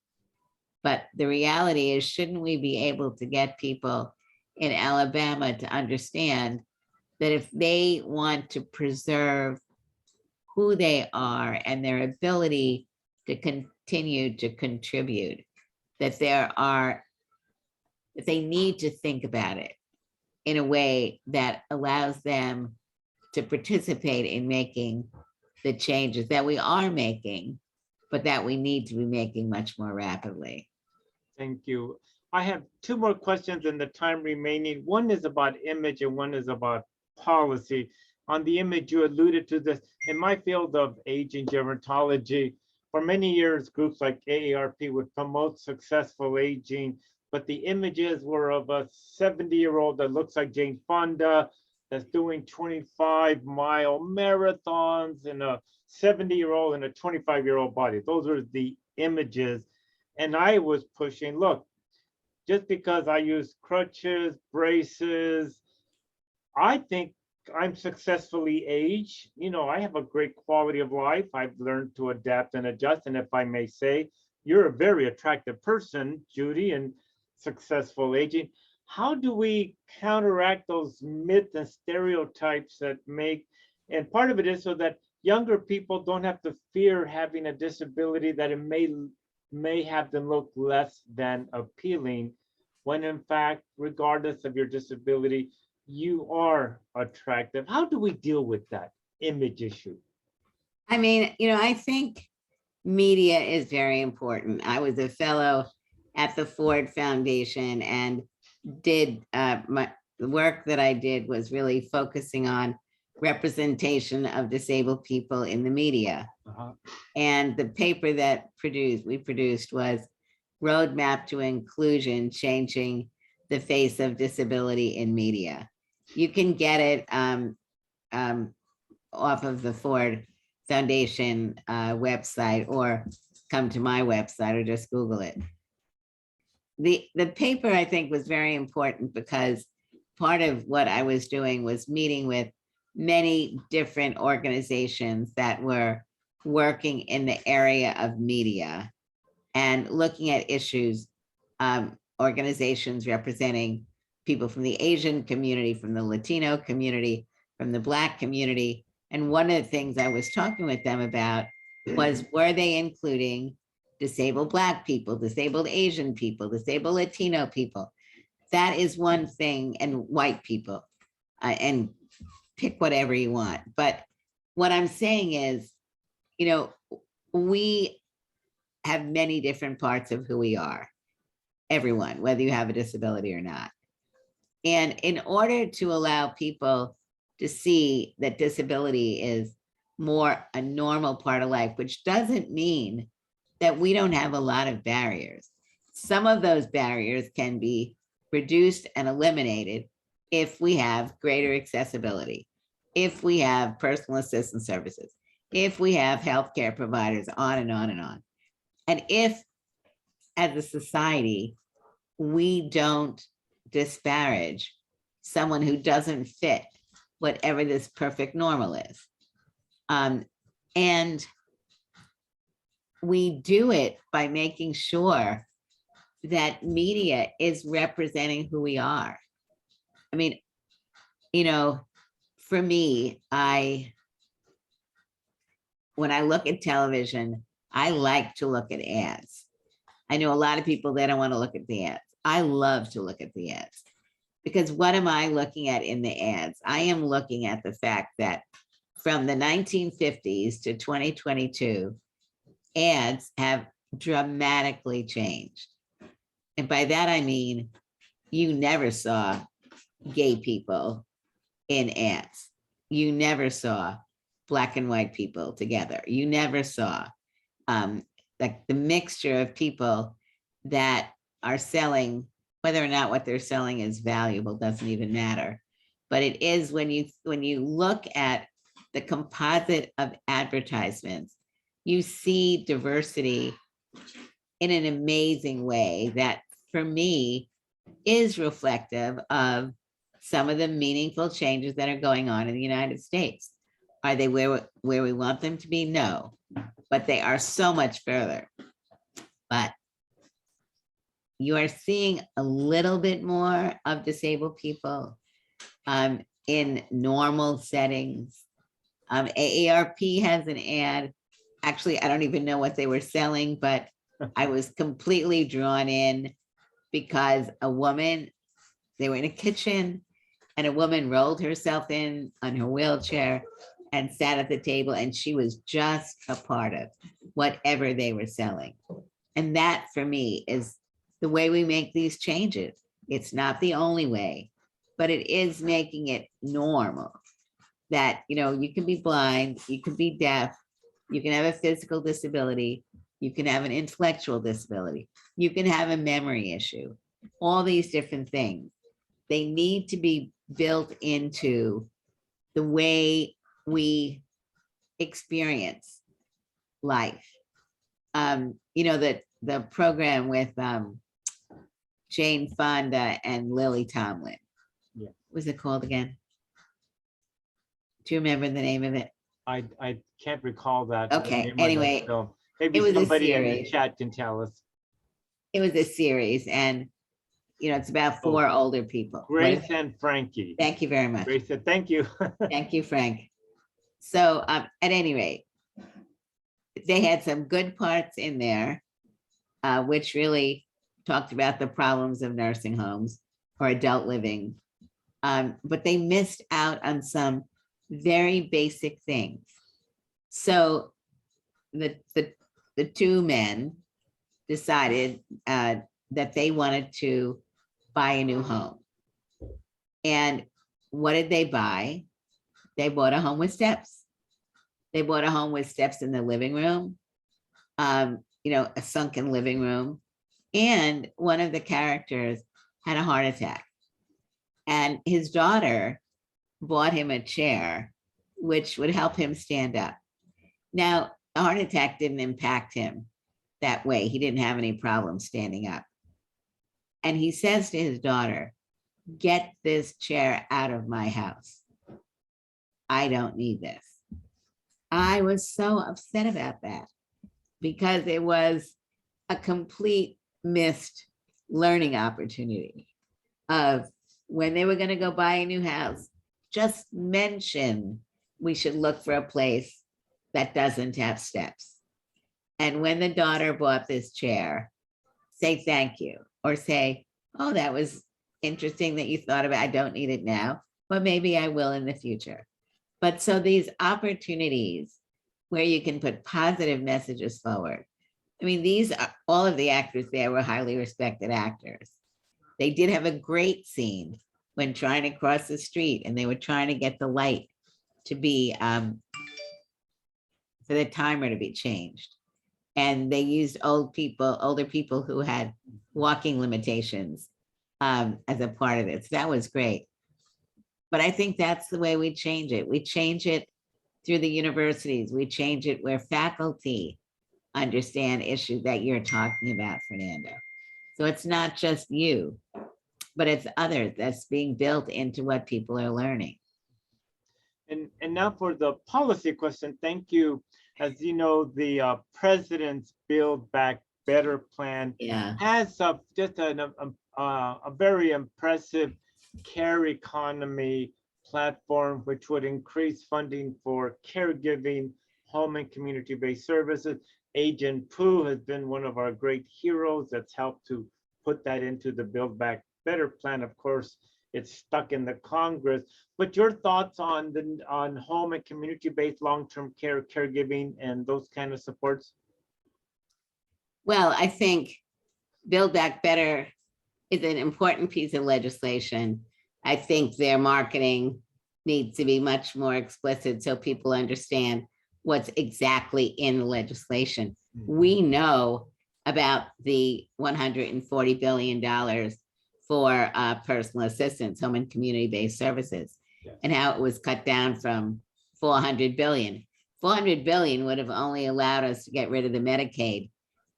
But the reality is, shouldn't we be able to get people in Alabama to understand that if they want to preserve who they are and their ability to continue to contribute, that they need to think about it in a way that allows them to participate in making the changes that we are making, but that we need to be making much more rapidly. Thank you. I have two more questions in the time remaining. One is about image and one is about policy. On the image, you alluded to this. In my field of aging gerontology, for many years, groups like AARP would promote successful aging, but the images were of a 70-year-old that looks like Jane Fonda, that's doing 25-mile marathons, and a 70-year-old and a 25-year-old body. Those are the images. And I was pushing, look, just because I use crutches, braces, I think I'm successfully aged. I have a great quality of life. I've learned to adapt and adjust. And if I may say, you're a very attractive person, Judy, and successful aging. How do we counteract those myths and stereotypes that make, and part of it is so that younger people don't have to fear having a disability, that it may have them look less than appealing, when in fact, regardless of your disability, you are attractive. How do we deal with that image issue? I think media is very important. I was a fellow at the Ford Foundation and the work that I did was really focusing on representation of disabled people in the media. And the paper that we produced was Roadmap to Inclusion, Changing the Face of Disability in Media. You can get it off of the Ford Foundation website, or come to my website, or just Google it. The paper, I think, was very important because part of what I was doing was meeting with many different organizations that were working in the area of media and looking at issues, organizations representing people from the Asian community, from the Latino community, from the Black community. And one of the things I was talking with them about was, were they including disabled Black people, disabled Asian people, disabled Latino people? That is one thing, and white people, and pick whatever you want. But what I'm saying is, we have many different parts of who we are, everyone, whether you have a disability or not. And in order to allow people to see that disability is more a normal part of life, which doesn't mean that we don't have a lot of barriers. Some of those barriers can be reduced and eliminated if we have greater accessibility, if we have personal assistance services, if we have healthcare providers, on and on and on. And if, as a society, we don't disparage someone who doesn't fit whatever this perfect normal is. And we do it by making sure that media is representing who we are. For me, when I look at television, I like to look at ads. I know a lot of people, they don't want to look at the ads. I love to look at the ads, because what am I looking at in the ads? I am looking at the fact that from the 1950s to 2022, ads have dramatically changed. And by that, I mean, you never saw gay people in ads. You never saw Black and white people together. You never saw like the mixture of people that are selling, whether or not what they're selling is valuable doesn't even matter. But it is when you look at the composite of advertisements, you see diversity in an amazing way that for me is reflective of some of the meaningful changes that are going on in the United States. Are they where we want them to be? No, but they are so much further. But you are seeing a little bit more of disabled people in normal settings. AARP has an ad. Actually, I don't even know what they were selling, but I was completely drawn in because a woman, they were in a kitchen and a woman rolled herself in on her wheelchair and sat at the table, and she was just a part of whatever they were selling. And that for me is the way we make these changes. It's not the only way, but it is making it normal that, you know, you can be blind, you can be deaf, you can have a physical disability, you can have an intellectual disability, you can have a memory issue, all these different things. They need to be built into the way we experience life. You know, that the program with Jane Fonda and Lily Tomlin. Yeah. What was it called again? Do you remember the name of it? I can't recall that. Okay, the name of that anyway, film. Maybe it was a somebody in the series. chat can tell us. It was a series, and you know, it's about four older people. Grace and Frankie. Thank you very much. Grace said, thank you. Thank you, Frank. So at any rate, they had some good parts in there, which really talked about the problems of nursing homes or adult living. But they missed out on some very basic things. So the two men decided that they wanted to buy a new home. And what did they buy? They bought a home with steps. They bought a home with steps in the living room, you know, a sunken living room. And one of the characters had a heart attack. And his daughter bought him a chair, which would help him stand up. Now, the heart attack didn't impact him that way. He didn't have any problem standing up. And he says to his daughter, "Get this chair out of my house. I don't need this." I was so upset about that because it was a complete missed learning opportunity of when they were going to go buy a new house, just mention we should look for a place that doesn't have steps. And when the daughter bought this chair, say thank you or say, "Oh, that was interesting that you thought about it. I don't need it now, but maybe I will in the future." But so these opportunities where you can put positive messages forward. I mean, these are all of the actors there were highly respected actors. They did have a great scene when trying to cross the street and they were trying to get the light to be for the timer to be changed. And they used older people who had walking limitations as a part of it. So that was great. But I think that's the way we change it. We change it through the universities. We change it where faculty understand issues that you're talking about, Fernando. So it's not just you, but it's others that's being built into what people are learning. And now for the policy question, thank you. As you know, the president's Build Back Better plan has just a very impressive care economy platform, which would increase funding for caregiving, home and community-based services. Agent Pooh has been one of our great heroes that's helped to put that into the Build Back Better plan. Of course, it's stuck in the Congress. But your thoughts on home and community-based long-term care, caregiving, and those kind of supports? Well, I think Build Back Better is an important piece of legislation. I think their marketing needs to be much more explicit so people understand what's exactly in the legislation. We know about the $140 billion for personal assistance, home and community-based services, and how it was cut down from 400 billion. 400 billion would have only allowed us to get rid of the Medicaid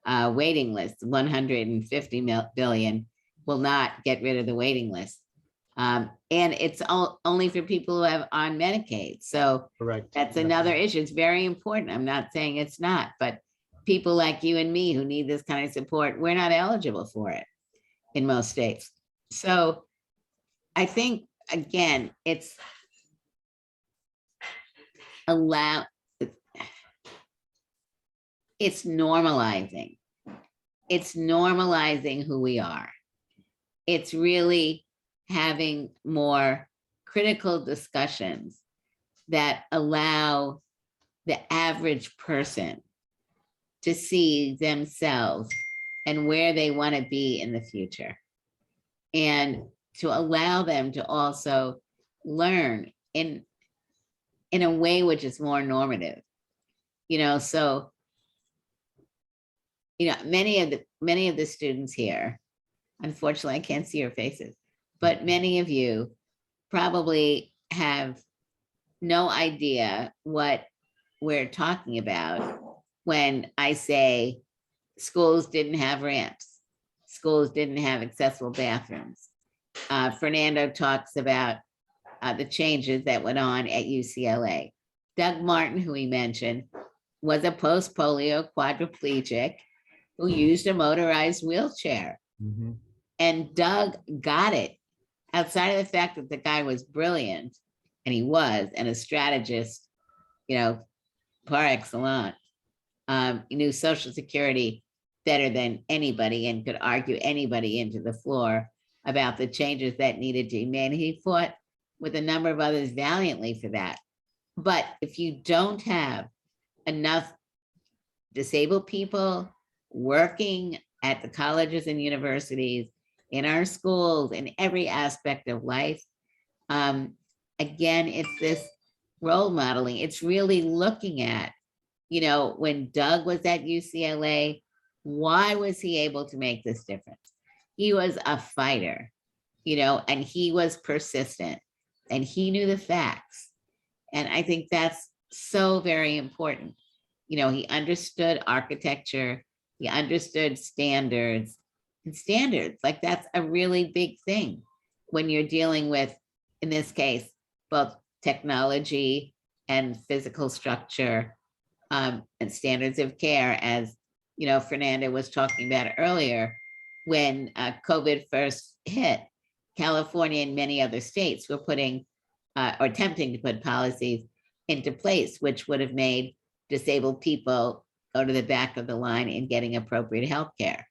waiting list. 150 billion will not get rid of the waiting list. And it's only for people who have on Medicaid. So Correct. that's another issue. It's very important. I'm not saying it's not, but people like you and me who need this kind of support, we're not eligible for it in most states. So I think, again, it's it's normalizing. It's normalizing who we are. It's really having more critical discussions that allow the average person to see themselves and where they want to be in the future. And to allow them to also learn in a way which is more normative. So many of the students here, unfortunately, I can't see your faces, but many of you probably have no idea what we're talking about when I say schools didn't have ramps, schools didn't have accessible bathrooms. Fernando talks about the changes that went on at UCLA. Doug Martin, who he mentioned, was a post-polio quadriplegic who used a motorized wheelchair. Mm-hmm. And Doug got it. Outside of the fact that the guy was brilliant, and he was, and a strategist, par excellence, he knew Social Security better than anybody and could argue anybody into the floor about the changes that needed to be made. He fought with a number of others valiantly for that. But if you don't have enough disabled people working at the colleges and universities, in our schools, in every aspect of life, again, it's this role modeling. It's really looking at, when Doug was at UCLA, why was he able to make this difference? He was a fighter, and he was persistent, and he knew the facts. And I think that's so very important. He understood architecture, he understood standards, and standards, like that's a really big thing when you're dealing with, in this case, both technology and physical structure, and standards of care, as Fernando was talking about earlier. When COVID first hit, California and many other states were putting or attempting to put policies into place, which would have made disabled people go to the back of the line in getting appropriate health care.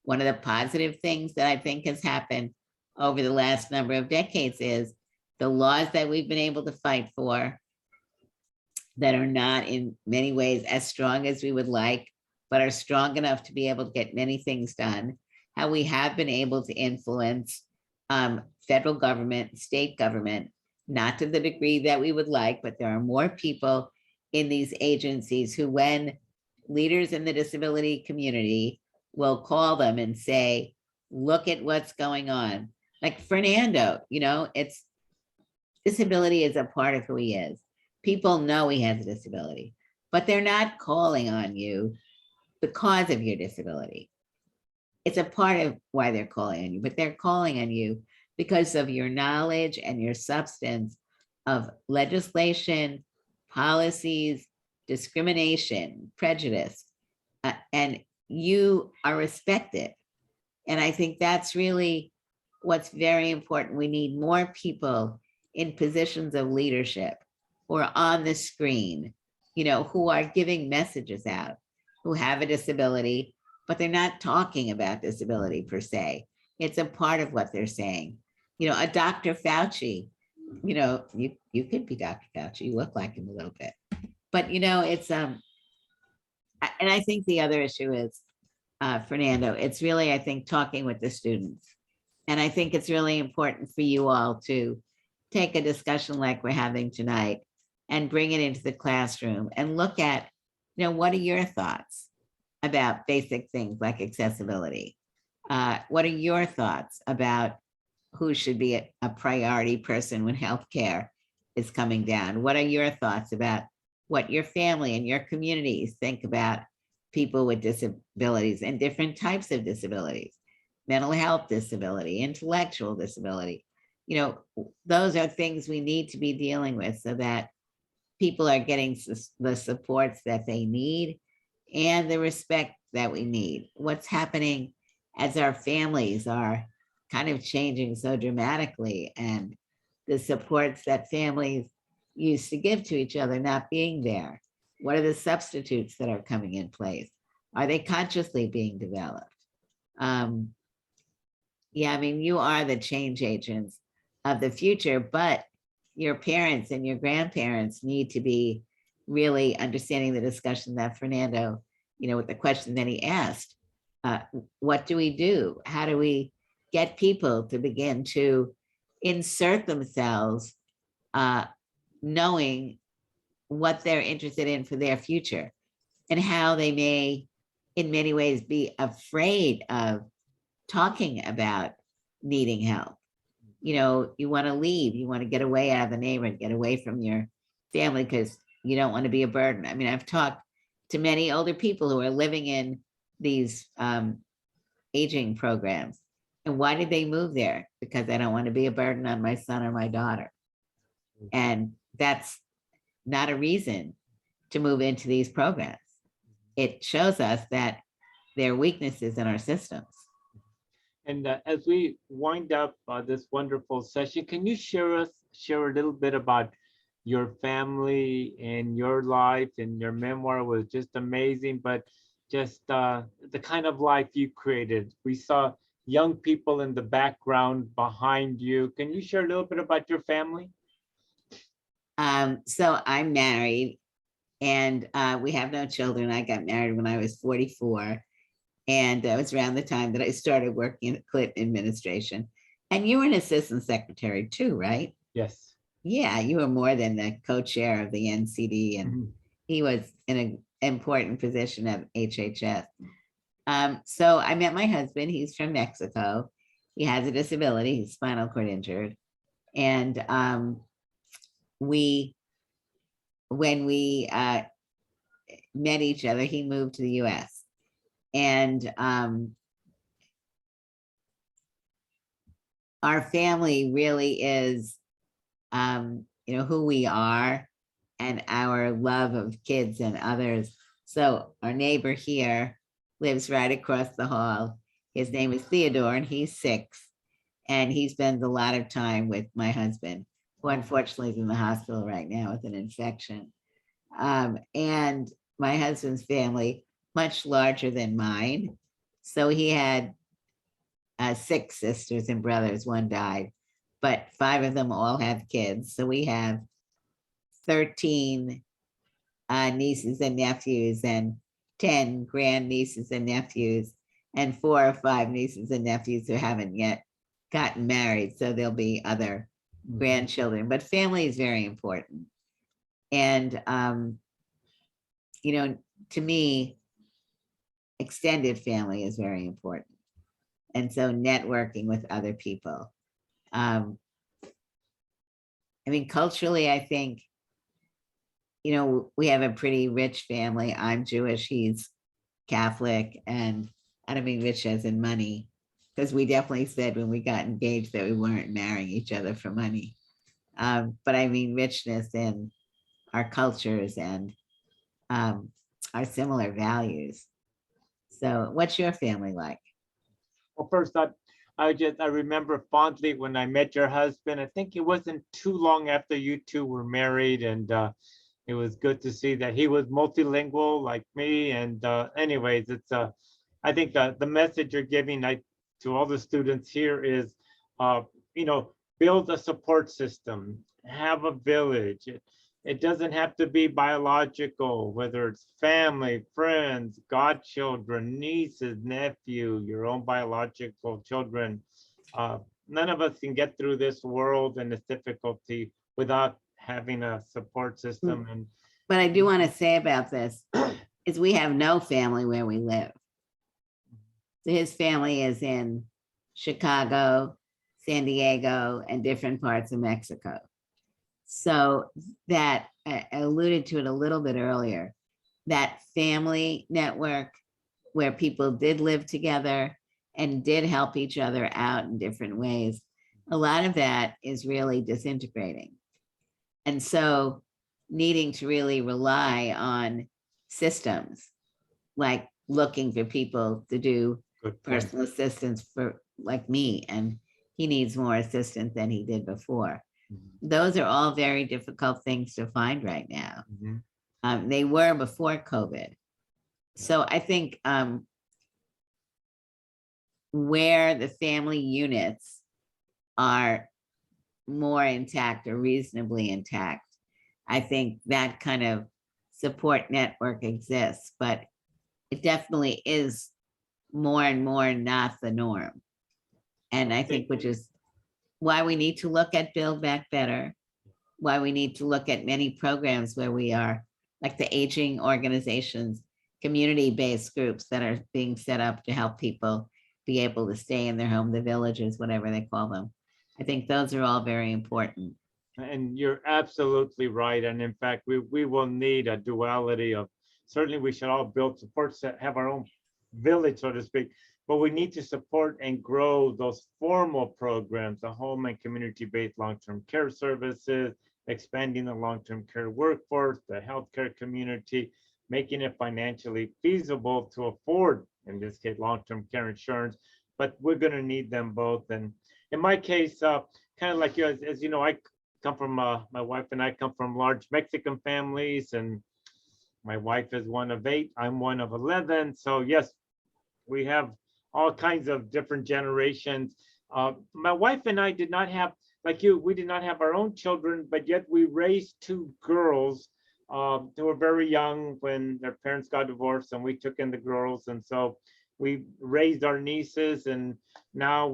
One of the positive things that I think has happened over the last number of decades is the laws that we've been able to fight for that are not in many ways as strong as we would like, but are strong enough to be able to get many things done. How we have been able to influence federal government, state government, not to the degree that we would like, but there are more people in these agencies who, when leaders in the disability community will call them and say, look at what's going on. Like Fernando, it's disability is a part of who he is. People know he has a disability, but they're not calling on you because of your disability. It's a part of why they're calling on you, but they're calling on you because of your knowledge and your substance of legislation, policies, discrimination, prejudice, and you are respected. And I think that's really what's very important. We need more people in positions of leadership who are on the screen, who are giving messages out, who have a disability, but they're not talking about disability per se. It's a part of what they're saying. A Dr. Fauci, you could be Dr. Fauci, you look like him a little bit. But it's and I think the other issue is, Fernando, it's really, I think, talking with the students. And I think it's really important for you all to take a discussion like we're having tonight and bring it into the classroom and look at, what are your thoughts about basic things like accessibility? What are your thoughts about who should be a priority person when healthcare is coming down? What are your thoughts about what your family and your communities think about people with disabilities and different types of disabilities, mental health disability, intellectual disability. You know, those are things we need to be dealing with so that people are getting the supports that they need and the respect that we need. What's happening as our families are kind of changing so dramatically, and the supports that families used to give to each other not being there. What are the substitutes that are coming in place? Are they consciously being developed? Yeah, I mean, you are the change agents of the future, but your parents and your grandparents need to be really understanding the discussion that Fernando, you know, with the question that he asked. What do we do? How do we get people to begin to insert themselves, knowing what they're interested in for their future and how they may, in many ways, be afraid of talking about needing help? You know, you want to leave, you want to get away out of the neighborhood, get away from your family because you don't want to be a burden. I mean, I've talked to many older people who are living in these aging programs. And why did they move there? Because I don't want to be a burden on my son or my daughter. And that's not a reason to move into these programs. It shows us that there are weaknesses in our systems. And as we wind up this wonderful session, can you share a little bit about your family and your life? And your memoir was just amazing, but just the kind of life you created. We saw young people in the background behind you. Can you share a little bit about your family? So I'm married and we have no children. I got married when I was 44. And it was around the time that I started working in Clinton administration. And you were an assistant secretary too, right? Yes. Yeah, you were more than the co-chair of the NCD, and he was in an important position at HHS. So I met my husband. He's from Mexico. He has a disability. He's spinal cord injured. And when we met each other, he moved to the US. And our family really is, you know, who we are and our love of kids and others. So our neighbor here lives right across the hall. His name is Theodore and he's 6. And he spends a lot of time with my husband, who unfortunately is in the hospital right now with an infection. And my husband's family, much larger than mine. So he had 6 sisters and brothers. 1 died, but 5 of them all have kids. So we have 13 nieces and nephews and 10 grandnieces and nephews and 4 or 5 nieces and nephews who haven't yet gotten married. So there'll be other grandchildren, but family is very important. And, you know, to me, extended family is very important. And so networking with other people. I mean, culturally, I think, you know, we have a pretty rich family. I'm Jewish, he's Catholic, and I don't mean rich as in money, because we definitely said when we got engaged that we weren't marrying each other for money. But I mean richness in our cultures and our similar values. So what's your family like? Well, first, I remember fondly when I met your husband. I think it wasn't too long after you two were married, and it was good to see that he was multilingual like me. And anyways, it's I think the message you're giving to all the students here is, you know, build a support system, have a village. It doesn't have to be biological, whether it's family, friends, godchildren, nieces, nephew, your own biological children. None of us can get through this world and its difficulty without having a support system. And What I do want to say about this is we have no family where we live. So his family is in Chicago, San Diego, and different parts of Mexico. So that I alluded to it a little bit earlier. that family network where people did live together and did help each other out in different ways, a lot of that is really disintegrating. And so needing to really rely on systems, like looking for people to do Good point. personal assistance for like me, and he needs more assistance than he did before. Those are all very difficult things to find right now. Mhm. They were before COVID. So I think where the family units are more intact or reasonably intact, I think that kind of support network exists, but it definitely is more and more not the norm. And I think which is why we need to look at Build Back Better, why we need to look at many programs where we are, like the aging organizations, community-based groups that are being set up to help people be able to stay in their home, the villages, whatever they call them. I think those are all very important. And you're absolutely right. And in fact, we will need a duality of, certainly we should all build support set, have our own village, so to speak, but we need to support and grow those formal programs, the home and community-based long-term care services, expanding the long-term care workforce, the healthcare community, making it financially feasible to afford, in this case, long-term care insurance. But we're going to need them both. And in my case, kind of like you, as you know, I come from, my wife and I come from large Mexican families, and my wife is one of 8, I'm one of 11. So yes, we have all kinds of different generations. My wife and I did not have, like you, we did not have our own children, but yet we raised 2 girls who were very young when their parents got divorced, and we took in the girls. And so we raised our nieces, and now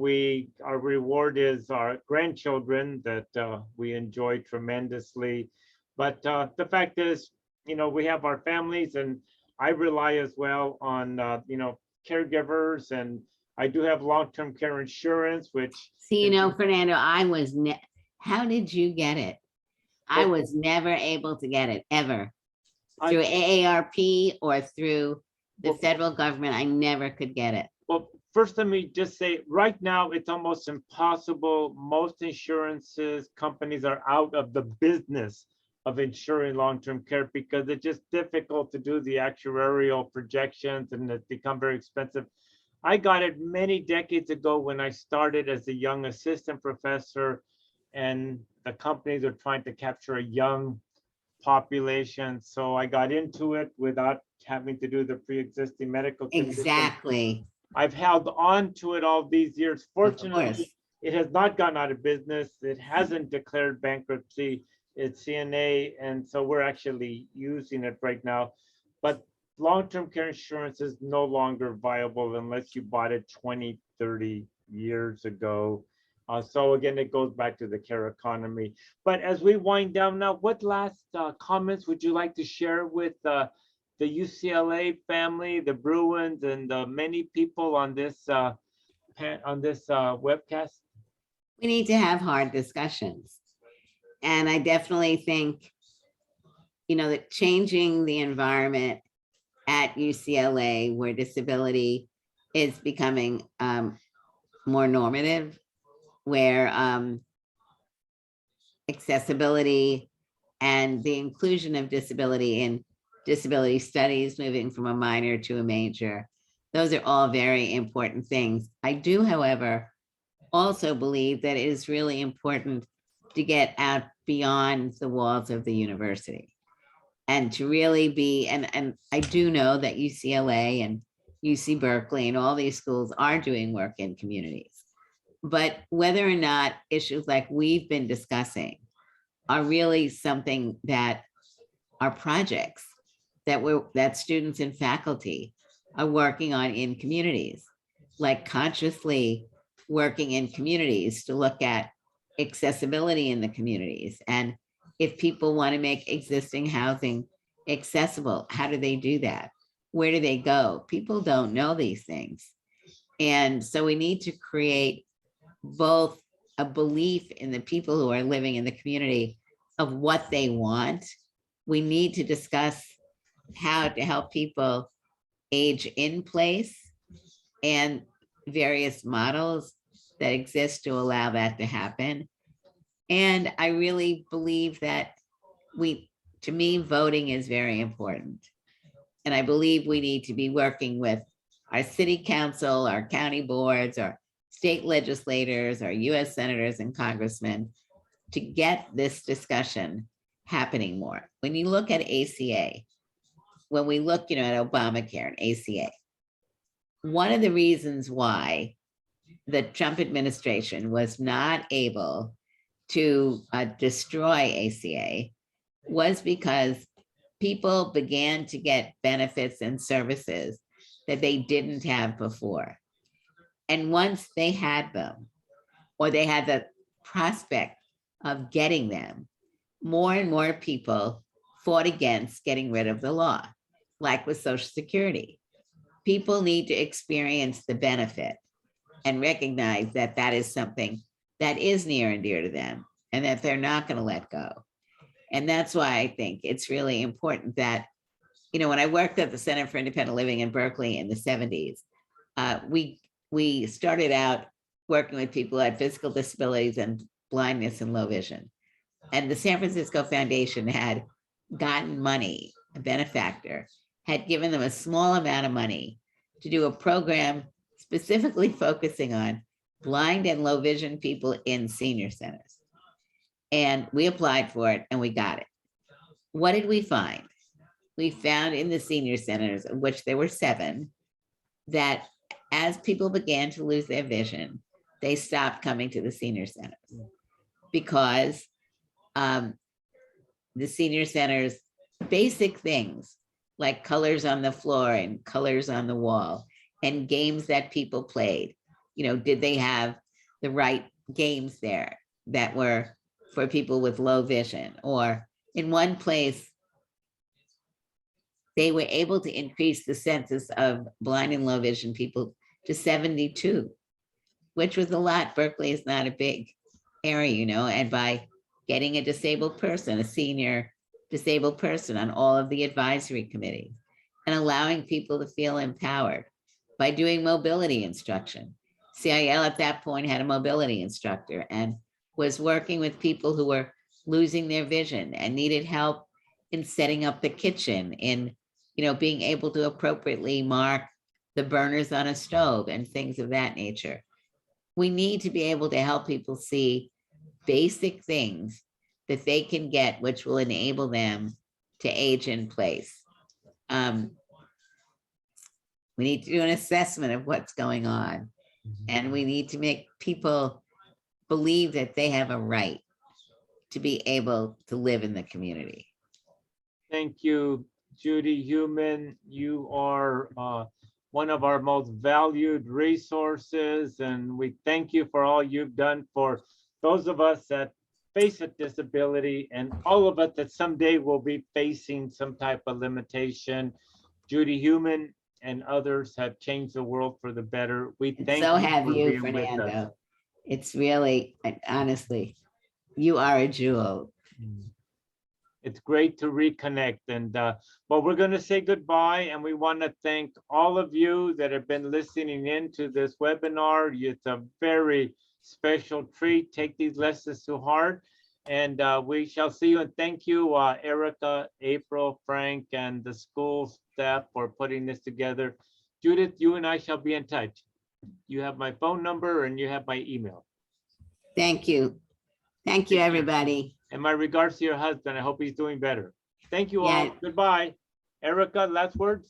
our reward is our grandchildren that we enjoy tremendously. But the fact is, you know, we have our families, and I rely as well on, you know, caregivers, and I do have long-term care insurance, which. See, you know, Fernando, how did you get it? I was never able to get it ever. Through AARP or through the federal government, I never could get it. Well, first, let me just say, right now, it's almost impossible. Most insurances companies are out of the business of insuring long-term care because it's just difficult to do the actuarial projections, and it's become very expensive. I got it many decades ago when I started as a young assistant professor, and the companies are trying to capture a young population. So I got into it without having to do the pre-existing medical condition. Exactly. I've held on to it all these years. Of course. Fortunately, it has not gone out of business. It hasn't declared bankruptcy. It's CNA, and so we're actually using it right now. But long-term care insurance is no longer viable unless you bought it 20, 30 years ago. So again, it goes back to the care economy. But as we wind down now, what last comments would you like to share with the UCLA family, the Bruins, and the many people on this webcast? We need to have hard discussions. And I definitely think, you know, that changing the environment at UCLA where disability is becoming more normative, where accessibility and the inclusion of disability in disability studies, moving from a minor to a major, those are all very important things. I do, however, also believe that it is really important to get out beyond the walls of the university and to really be, and I do know that UCLA and UC Berkeley and all these schools are doing work in communities. But whether or not issues like we've been discussing are really something that are projects that students and faculty are working on in communities, like consciously working in communities to look at accessibility in the communities. And if people want to make existing housing accessible, how do they do that? Where do they go? People don't know these things. And so we need to create both a belief in the people who are living in the community of what they want. We need to discuss how to help people age in place and various models that exist to allow that to happen. And I really believe that to me, voting is very important. And I believe we need to be working with our city council, our county boards, our state legislators, our US senators and congressmen to get this discussion happening more. When you look at ACA, when we look, at Obamacare and ACA, one of the reasons why the Trump administration was not able to destroy ACA was because people began to get benefits and services that they didn't have before. And once they had them, or they had the prospect of getting them, more and more people fought against getting rid of the law, like with Social Security. People need to experience the benefit and recognize that that is something that is near and dear to them and that they're not going to let go. And that's why I think it's really important that, when I worked at the Center for Independent Living in Berkeley in the 70s, we started out working with people who had physical disabilities and blindness and low vision. And the San Francisco Foundation had gotten money, a benefactor, had given them a small amount of money to do a program specifically focusing on blind and low vision people in senior centers. And we applied for it and we got it. What did we find? We found in the senior centers, of which there were 7, that as people began to lose their vision, they stopped coming to the senior centers because the senior centers, basic things like colors on the floor and colors on the wall and games that people played, did they have the right games there that were for people with low vision? Or in one place, they were able to increase the census of blind and low vision people to 72, which was a lot. Berkeley is not a big area, and by getting a disabled person, a senior disabled person on all of the advisory committees and allowing people to feel empowered by doing mobility instruction. CIL at that point had a mobility instructor and was working with people who were losing their vision and needed help in setting up the kitchen, in being able to appropriately mark the burners on a stove and things of that nature. We need to be able to help people see basic things that they can get, which will enable them to age in place. We need to do an assessment of what's going on, and we need to make people believe that they have a right to be able to live in the community. Thank you, Judy Heumann. You are one of our most valued resources, and we thank you for all you've done for those of us that face a disability and all of us that someday will be facing some type of limitation. Judy Heumann and others have changed the world for the better. We thank So you have for you, being with us. Fernando. It's really, honestly, you are a jewel. It's great to reconnect. And well, we're going to say goodbye, and we want to thank all of you that have been listening in to this webinar. It's a very special treat. Take these lessons to heart, and we shall see you. And thank you, Erica, April, Frank, and the school staff for putting this together. Judith, you and I shall be in touch. You have my phone number and you have my email. Thank you. Thank you, everybody. And my regards to your husband. I hope he's doing better. Thank you all. Yeah. Goodbye. Erica, last words?